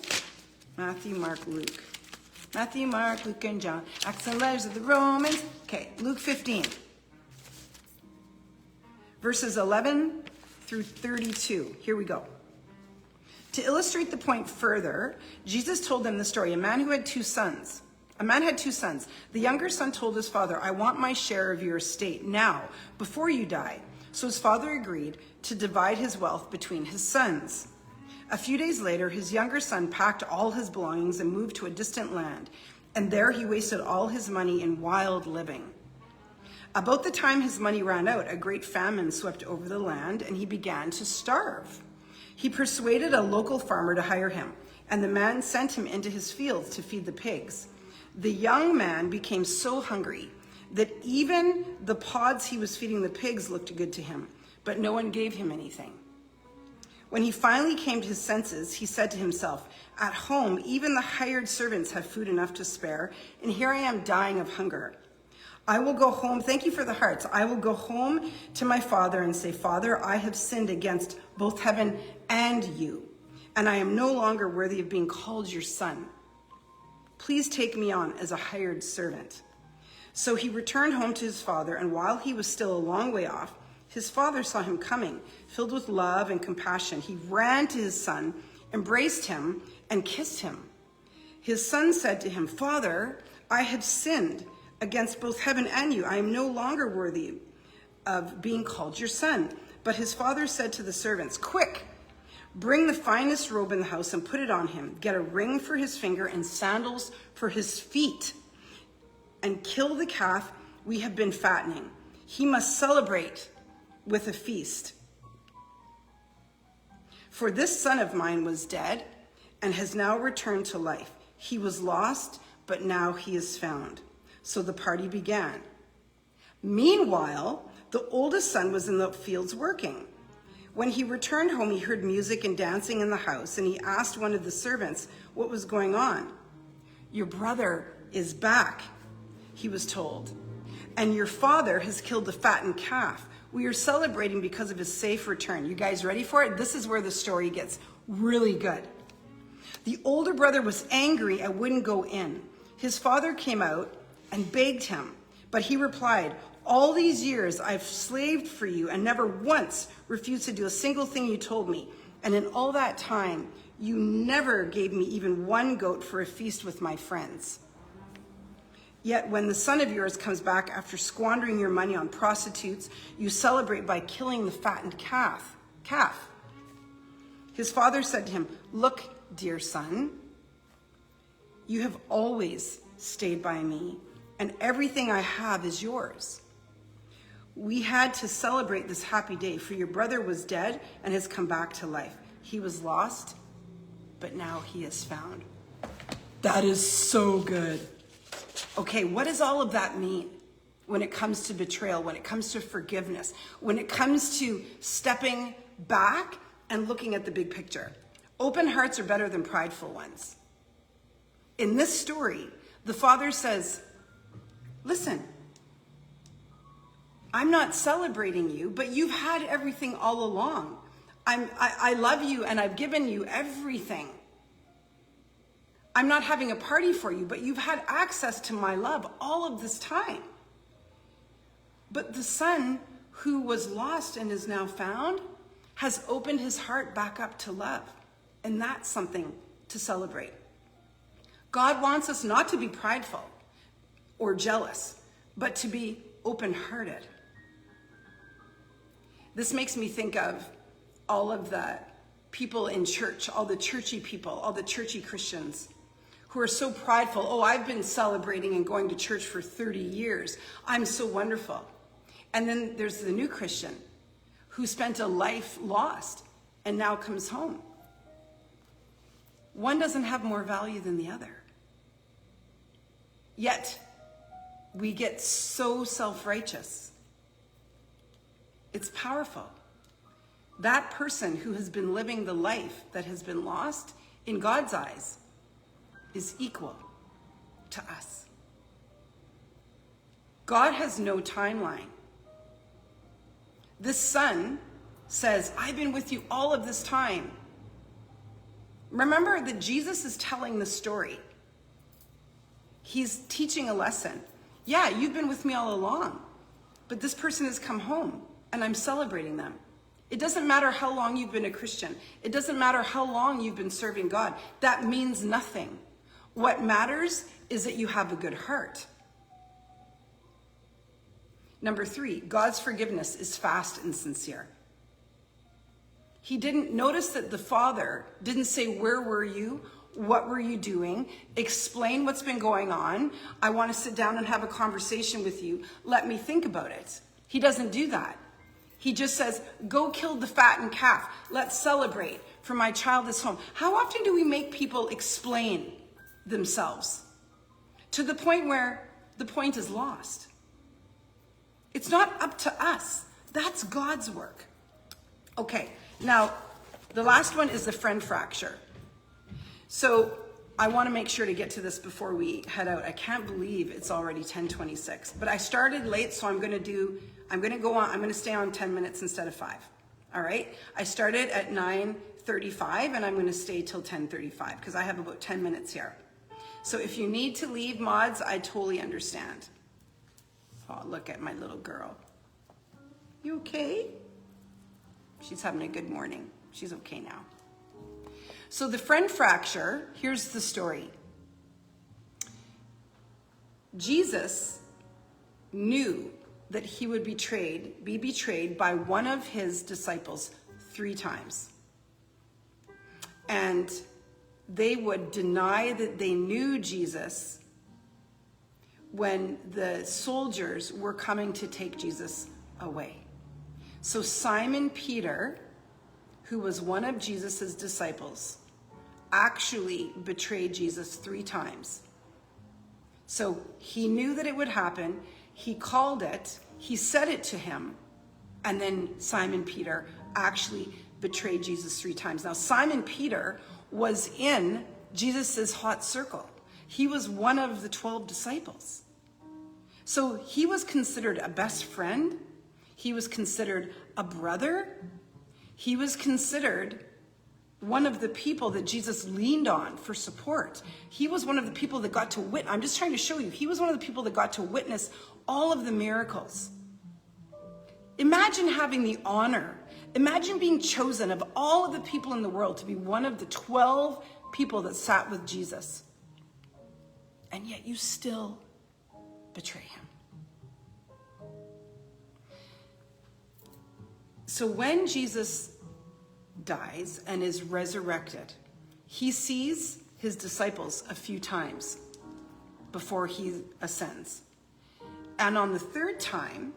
Matthew, Mark, Luke. Matthew, Mark, Luke, and John. Acts and letters of the Romans. Okay, Luke 15. Verses 11 through 32. Here we go. To illustrate the point further, Jesus told them the story. A man had two sons. The younger son told his father, I want my share of your estate now, before you die. So his father agreed to divide his wealth between his sons. A few days later, his younger son packed all his belongings and moved to a distant land. And there he wasted all his money in wild living. About the time his money ran out, a great famine swept over the land, and he began to starve. He persuaded a local farmer to hire him, and the man sent him into his fields to feed the pigs. The young man became so hungry that even the pods he was feeding the pigs looked good to him, but no one gave him anything. When he finally came to his senses, he said to himself, at home, even the hired servants have food enough to spare, and here I am dying of hunger. I will go home. Thank you for the hearts. I will go home to my father and say, Father, I have sinned against both heaven and you, and I am no longer worthy of being called your son. Please take me on as a hired servant. So he returned home to his father, and while he was still a long way off, his father saw him coming, filled with love and compassion. He ran to his son, embraced him, and kissed him. His son said to him, Father, I have sinned against both heaven and you. I am no longer worthy of being called your son. But his father said to the servants, quick, bring the finest robe in the house and put it on him. Get a ring for his finger and sandals for his feet. And kill the calf we have been fattening. He must celebrate with a feast. For this son of mine was dead and has now returned to life. He was lost, but now he is found. So the party began. Meanwhile, the oldest son was in the fields working. When he returned home, he heard music and dancing in the house, and he asked one of the servants what was going on. Your brother is back, he was told, and your father has killed the fattened calf. We are celebrating because of his safe return. You guys ready for it? This is where the story gets really good. The older brother was angry and wouldn't go in. His father came out and begged him, but he replied, all these years I've slaved for you and never once refused to do a single thing you told me. And in all that time, you never gave me even one goat for a feast with my friends. Yet when the son of yours comes back after squandering your money on prostitutes, you celebrate by killing the fattened calf. His father said to him, look, dear son, you have always stayed by me, and everything I have is yours. We had to celebrate this happy day, for your brother was dead and has come back to life. He was lost, but now he is found. That is so good. Okay, what does all of that mean when it comes to betrayal, when it comes to forgiveness, when it comes to stepping back and looking at the big picture? Open hearts are better than prideful ones. In this story, the father says, listen, I'm not celebrating you, but you've had everything all along. I love you and I've given you everything. I'm not having a party for you, but you've had access to my love all of this time. But the son who was lost and is now found has opened his heart back up to love. And that's something to celebrate. God wants us not to be prideful or jealous, but to be open-hearted. This makes me think of all of the people in church, all the churchy people, all the churchy Christians who are so prideful. Oh, I've been celebrating and going to church for 30 years. I'm so wonderful. And then there's the new Christian who spent a life lost and now comes home. one doesn't have more value than the other. Yet, we get so self-righteous. It's powerful. That person who has been living the life that has been lost, in God's eyes, is equal to us. God has no timeline. This son says, I've been with you all of this time. Remember that Jesus is telling the story. He's teaching a lesson. Yeah, you've been with me all along, but this person has come home and I'm celebrating them. It doesn't matter how long you've been a Christian. It doesn't matter how long you've been serving God. That means nothing. What matters is that you have a good heart. Number 3, God's forgiveness is fast and sincere. He didn't notice that the father didn't say, where were you? What were you doing? Explain what's been going on. I want to sit down and have a conversation with you. Let me think about it. He doesn't do that. He just says, go kill the fattened calf. Let's celebrate, for my child is home. How often do we make people explain themselves to the point where the point is lost? It's not up to us. That's God's work. Okay, now the last one is the friend fracture. So I want to make sure to get to this before we head out. I can't believe it's already 10:26, but I started late, so I'm going to stay on 10 minutes instead of 5. All right. I started at 9:35 and I'm going to stay till 10:35 because I have about 10 minutes here. So if you need to leave, mods, I totally understand. Oh, look at my little girl. You okay? She's having a good morning. She's okay now. So the friend fracture, here's the story. Jesus knew that he would be betrayed by one of his disciples 3 times. And they would deny that they knew Jesus when the soldiers were coming to take Jesus away. So Simon Peter, who was one of Jesus's disciples, actually betrayed Jesus 3 times. So he knew that it would happen. He called it, he said it to him, and then Simon Peter actually betrayed Jesus 3 times. Now, Simon Peter was in Jesus's hot circle. He was one of the 12 disciples. So he was considered a best friend. He was considered a brother. He was considered one of the people that Jesus leaned on for support. He was one of the people that got to witness. I'm just trying to show you. He was one of the people that got to witness all of the miracles. Imagine having the honor. Imagine being chosen of all of the people in the world to be one of the 12 people that sat with Jesus. And yet you still betray him. So when Jesus dies and is resurrected, he sees his disciples a few times before he ascends. And on the 3rd time,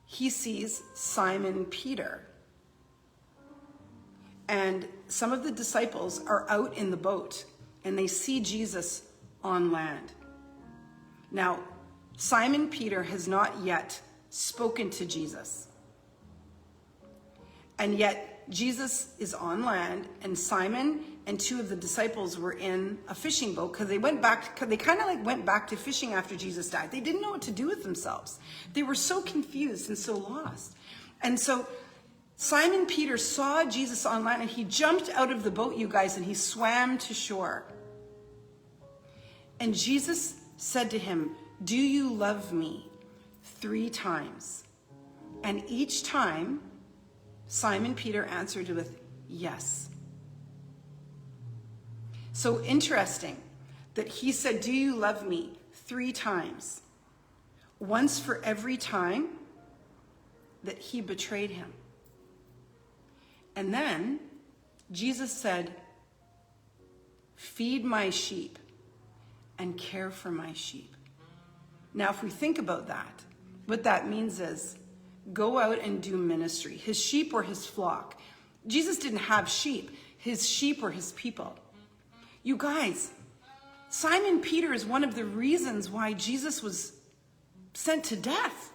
he sees Simon Peter. And some of the disciples are out in the boat and they see Jesus on land. Now, Simon Peter has not yet spoken to Jesus. And yet Jesus is on land, and Simon and 2 of the disciples were in a fishing boat because they went back to fishing after Jesus died. They didn't know what to do with themselves. They were so confused and so lost. And so Simon Peter saw Jesus on land and he jumped out of the boat, you guys, and he swam to shore. And Jesus said to him, "Do you love me?" 3 times. And each time, Simon Peter answered with, "Yes." So interesting that he said, "Do you love me?" 3 times. Once for every time that he betrayed him. And then Jesus said, "Feed my sheep and care for my sheep." Now, if we think about that, what that means is go out and do ministry. His sheep were his flock. Jesus didn't have sheep. his sheep or his people. You guys, Simon Peter is one of the reasons why Jesus was sent to death.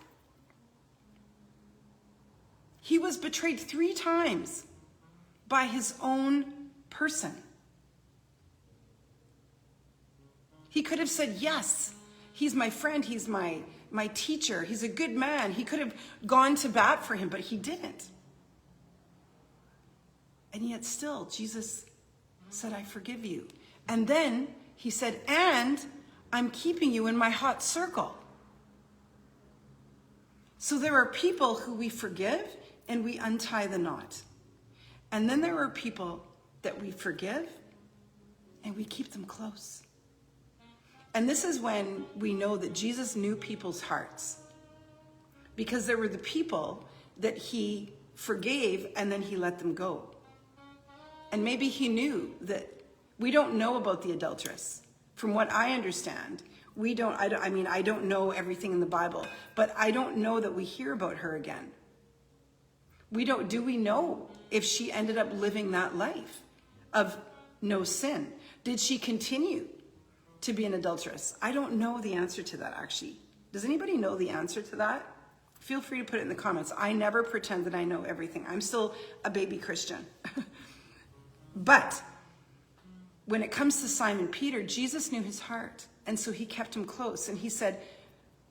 He was betrayed 3 times by his own person. He could have said, yes, he's my friend, he's my teacher, he's a good man. He could have gone to bat for him, but he didn't. And yet still, Jesus said, I forgive you. And then he said, and I'm keeping you in my hot circle. So there are people who we forgive and we untie the knot. And then there are people that we forgive and we keep them close. And this is when we know that Jesus knew people's hearts. Because there were the people that he forgave and then he let them go. And maybe he knew that we don't know about the adulteress. From what I understand, I don't know everything in the Bible, but I don't know that we hear about her again. Do we know if she ended up living that life of no sin? Did she continue to be an adulteress? I don't know the answer to that, actually. Does anybody know the answer to that? Feel free to put it in the comments. I never pretend that I know everything. I'm still a baby Christian. But when it comes to Simon Peter, Jesus knew his heart. And so he kept him close. And he said,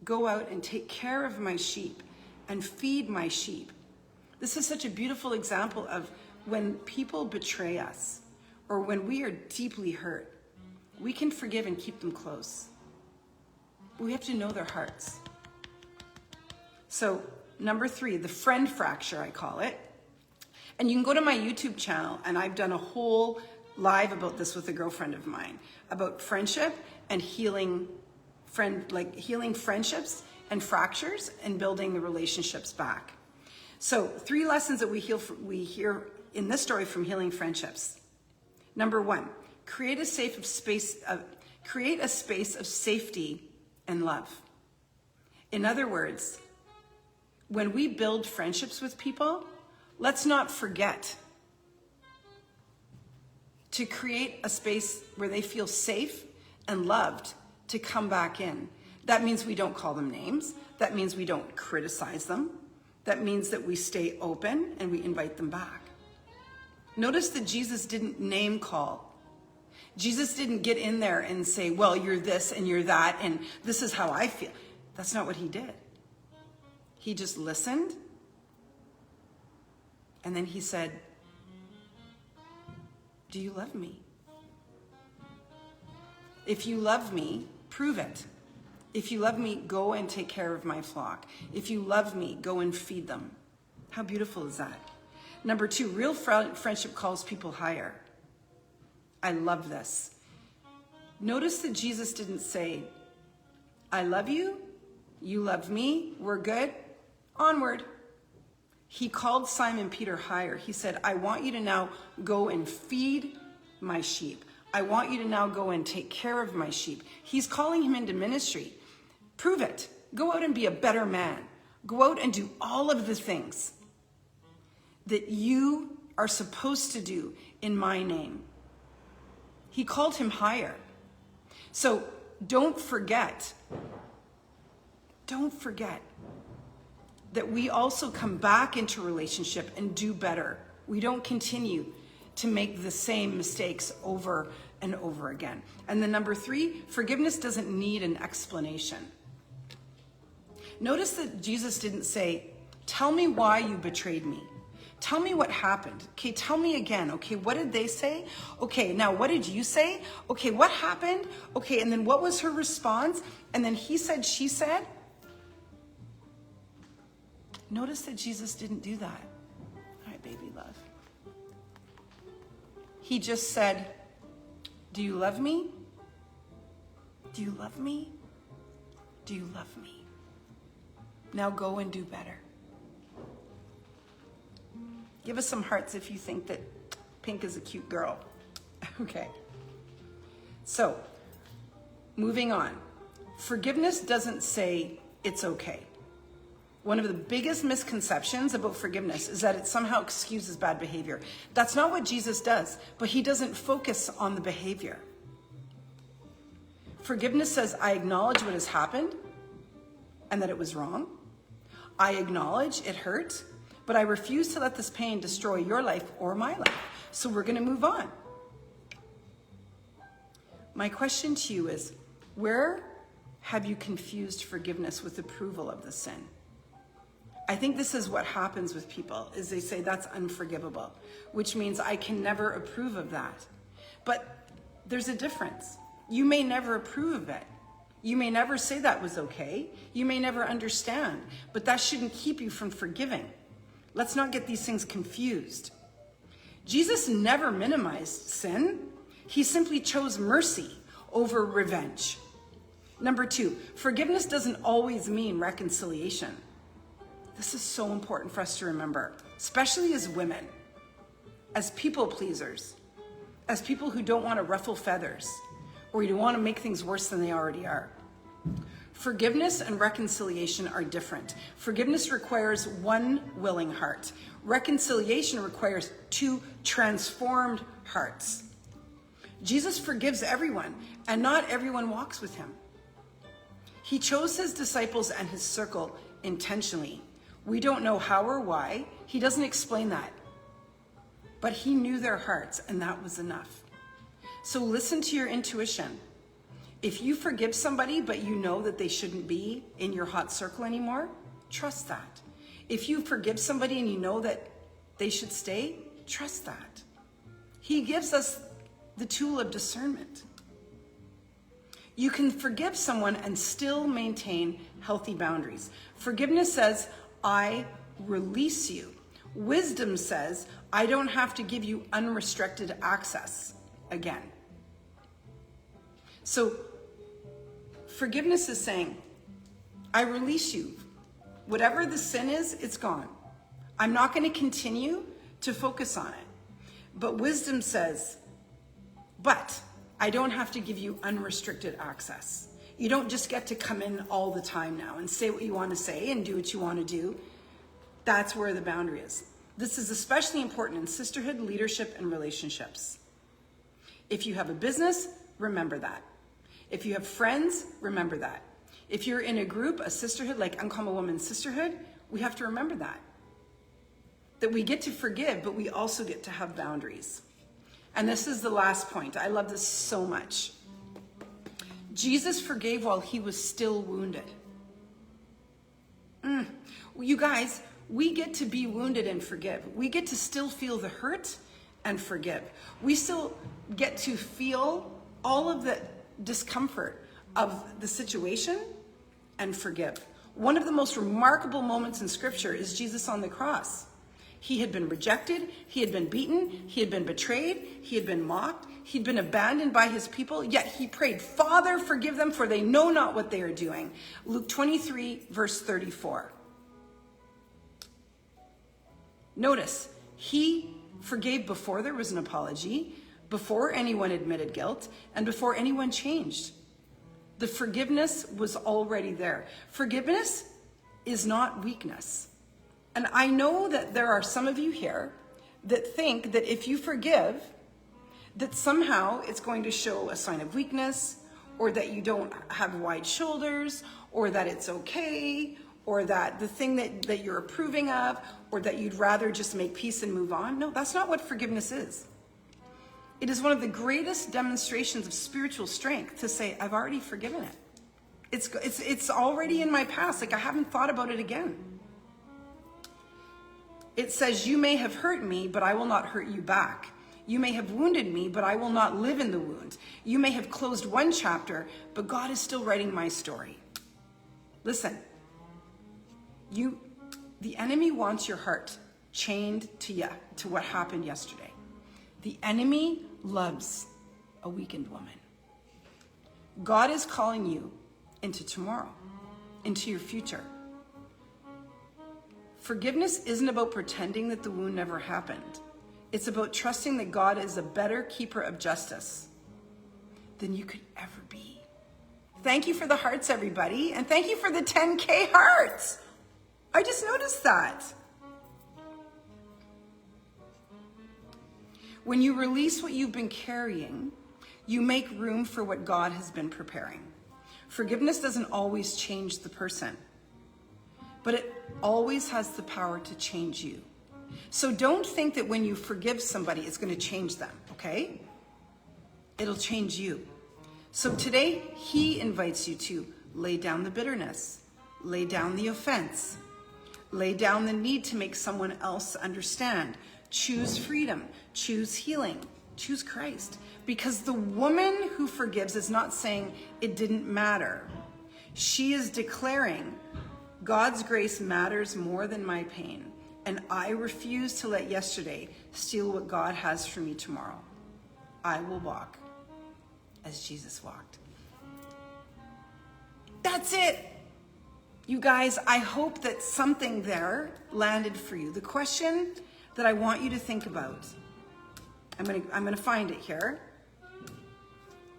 go out and take care of my sheep and feed my sheep. This is such a beautiful example of when people betray us or when we are deeply hurt, we can forgive and keep them close. But we have to know their hearts. So number 3, the friend fracture, I call it. And you can go to my YouTube channel, and I've done a whole live about this with a girlfriend of mine, about friendship and healing friendships and fractures and building the relationships back. So 3 lessons that we hear in this story from healing friendships. Number 1, create a space of safety and love. In other words, when we build friendships with people, let's not forget to create a space where they feel safe and loved to come back in. That means we don't call them names. That means we don't criticize them. That means that we stay open and we invite them back. Notice that Jesus didn't name call. Jesus didn't get in there and say, well, you're this and you're that and this is how I feel. That's not what he did. He just listened. And then he said, do you love me? If you love me, prove it. If you love me, go and take care of my flock. If you love me, go and feed them. How beautiful is that? Number 2, real friendship calls people higher. I love this. Notice that Jesus didn't say, I love you, you love me, we're good, onward. He called Simon Peter higher. He said, I want you to now go and feed my sheep. I want you to now go and take care of my sheep. He's calling him into ministry. Prove it. Go out and be a better man. Go out and do all of the things that you are supposed to do in my name. He called him higher. So don't forget that we also come back into relationship and do better. We don't continue to make the same mistakes over and over again. And then number 3, forgiveness doesn't need an explanation. Notice that Jesus didn't say, tell me why you betrayed me. Tell me what happened. Okay, tell me again. Okay, what did they say? Okay, now what did you say? Okay, what happened? Okay, and then what was her response? And then he said, she said. Notice that Jesus didn't do that. All right, baby love. He just said, do you love me? Do you love me? Do you love me? Now go and do better. Give us some hearts if you think that Pink is a cute girl. Okay. So, moving on. Forgiveness doesn't say it's okay. One of the biggest misconceptions about forgiveness is that it somehow excuses bad behavior. That's not what Jesus does, but he doesn't focus on the behavior. Forgiveness says, I acknowledge what has happened and that it was wrong. I acknowledge it hurt, but I refuse to let this pain destroy your life or my life. So we're going to move on. My question to you is, where have you confused forgiveness with approval of the sin? I think this is what happens with people, is they say that's unforgivable, which means I can never approve of that. But there's a difference. You may never approve of it. You may never say that was okay. You may never understand, but that shouldn't keep you from forgiving. Let's not get these things confused. Jesus never minimized sin. He simply chose mercy over revenge. Number 2, forgiveness doesn't always mean reconciliation. This is so important for us to remember, especially as women, as people pleasers, as people who don't want to ruffle feathers, or you don't want to make things worse than they already are. Forgiveness and reconciliation are different. Forgiveness requires one willing heart. Reconciliation requires 2 transformed hearts. Jesus forgives everyone, and not everyone walks with him. He chose his disciples and his circle intentionally. We don't know how or why. He doesn't explain that. But he knew their hearts, and that was enough. So listen to your intuition. If you forgive somebody, but you know that they shouldn't be in your hot circle anymore, trust that. If you forgive somebody and you know that they should stay, trust that. He gives us the tool of discernment. You can forgive someone and still maintain healthy boundaries. Forgiveness says, I release you. Wisdom says, I don't have to give you unrestricted access again. So forgiveness is saying, I release you. Whatever the sin is, it's gone. I'm not going to continue to focus on it. But wisdom says, but I don't have to give you unrestricted access. You don't just get to come in all the time now and say what you want to say and do what you want to do. That's where the boundary is. This is especially important in sisterhood, leadership, and relationships. If you have a business, remember that. If you have friends, remember that. If you're in a group, a sisterhood, like Uncommon Woman Sisterhood, we have to remember that. That we get to forgive, but we also get to have boundaries. And this is the last point. I love this so much. Jesus forgave while he was still wounded. You guys, we get to be wounded and forgive. We get to still feel the hurt and forgive. We still get to feel all of the discomfort of the situation and forgive. One of the most remarkable moments in Scripture is Jesus on the cross. He had been rejected, he had been beaten, he had been betrayed, he had been mocked, he'd been abandoned by his people, yet he prayed, Father, forgive them, for they know not what they are doing. Luke 23, verse 34. Notice, he forgave before there was an apology, before anyone admitted guilt, and before anyone changed. The forgiveness was already there. Forgiveness is not weakness. And I know that there are some of you here that think that if you forgive, that somehow it's going to show a sign of weakness, or that you don't have wide shoulders, or that it's okay, or that the thing that you're approving of, or that you'd rather just make peace and move on. No, that's not what forgiveness is. It is one of the greatest demonstrations of spiritual strength to say, I've already forgiven it. It's already in my past. Like, I haven't thought about it again. It says, you may have hurt me, but I will not hurt you back. You may have wounded me, but I will not live in the wound. You may have closed one chapter, but God is still writing my story. Listen, the enemy wants your heart chained to what happened yesterday. The enemy loves a weakened woman. God is calling you into tomorrow, into your future. Forgiveness isn't about pretending that the wound never happened. It's about trusting that God is a better keeper of justice than you could ever be. Thank you for the hearts, everybody. And thank you for the 10K hearts. I just noticed that. When you release what you've been carrying, you make room for what God has been preparing. Forgiveness doesn't always change the person, but it always has the power to change you. So don't think that when you forgive somebody, it's going to change them, okay? It'll change you. So today, he invites you to lay down the bitterness, lay down the offense, lay down the need to make someone else understand. Choose freedom, choose healing, choose Christ. Because the woman who forgives is not saying it didn't matter. She is declaring, God's grace matters more than my pain, and I refuse to let yesterday steal what God has for me tomorrow. I will walk as Jesus walked. That's it. You guys, I hope that something there landed for you. The question that I want you to think about, I'm gonna find it here,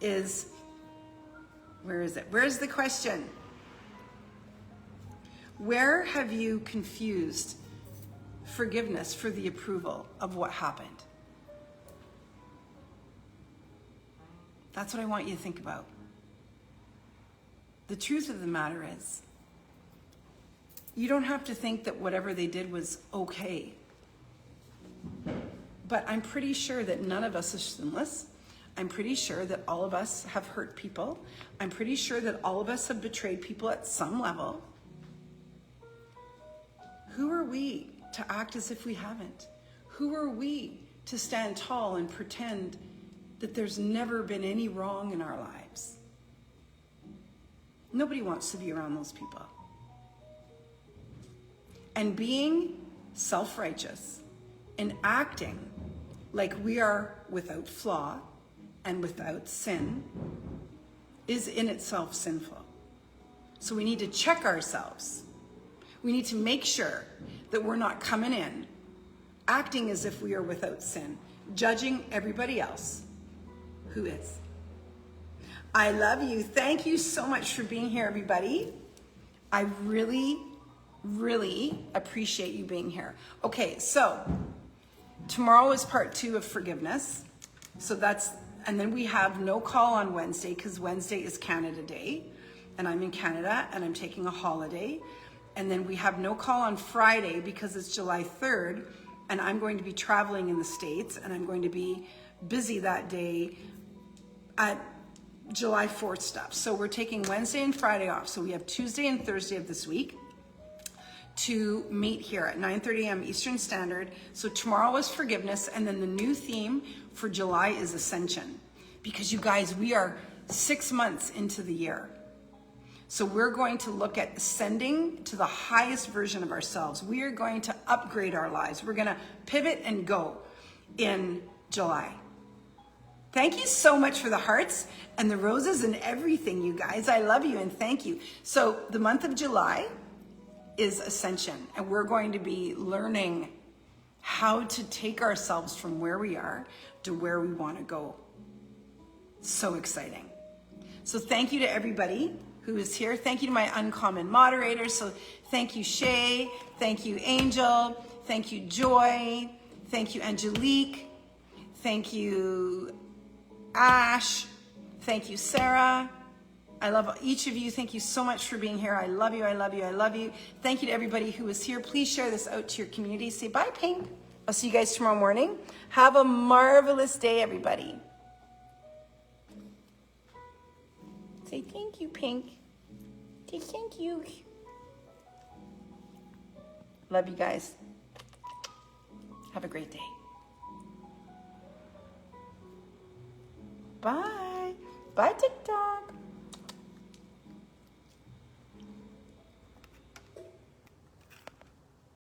is, where is it? Where's the question? Where have you confused forgiveness for the approval of what happened? That's what I want you to think about. The truth of the matter is, you don't have to think that whatever they did was okay. But I'm pretty sure that none of us is sinless. I'm pretty sure that all of us have hurt people. I'm pretty sure that all of us have betrayed people at some level. Who are we to act as if we haven't? Who are we to stand tall and pretend that there's never been any wrong in our lives? Nobody wants to be around those people. And being self-righteous and acting like we are without flaw and without sin is in itself sinful. So we need to check ourselves. We need to make sure that we're not coming in acting as if we are without sin, judging everybody else who is. I love you. Thank you so much for being here, everybody. I really, really appreciate you being here. Okay, so tomorrow is part 2 of forgiveness. So and then we have no call on Wednesday because Wednesday is Canada Day and I'm in Canada and I'm taking a holiday. And then we have no call on Friday because it's July 3rd and I'm going to be traveling in the States and I'm going to be busy that day at July 4th stuff. So we're taking Wednesday and Friday off. So we have Tuesday and Thursday of this week to meet here at 9:30 a.m. Eastern Standard. So tomorrow is forgiveness, and then the new theme for July is ascension. Because you guys, we are 6 months into the year. So we're going to look at ascending to the highest version of ourselves. We are going to upgrade our lives. We're going to pivot and go in July. Thank you so much for the hearts and the roses and everything, you guys. I love you and thank you. So the month of July is ascension, and we're going to be learning how to take ourselves from where we are to where we want to go. So exciting. So thank you to everybody who is here. Thank you to my uncommon moderators. So thank you, Shay. Thank you, Angel. Thank you, Joy. Thank you, Angelique. Thank you, Ash. Thank you, Sarah. I love each of you. Thank you so much for being here. I love you. I love you. I love you. Thank you to everybody who is here. Please share this out to your community. Say bye, Pink. I'll see you guys tomorrow morning. Have a marvelous day, everybody. Say thank you, Pink. Say thank you. Love you guys. Have a great day. Bye. Bye, TikTok.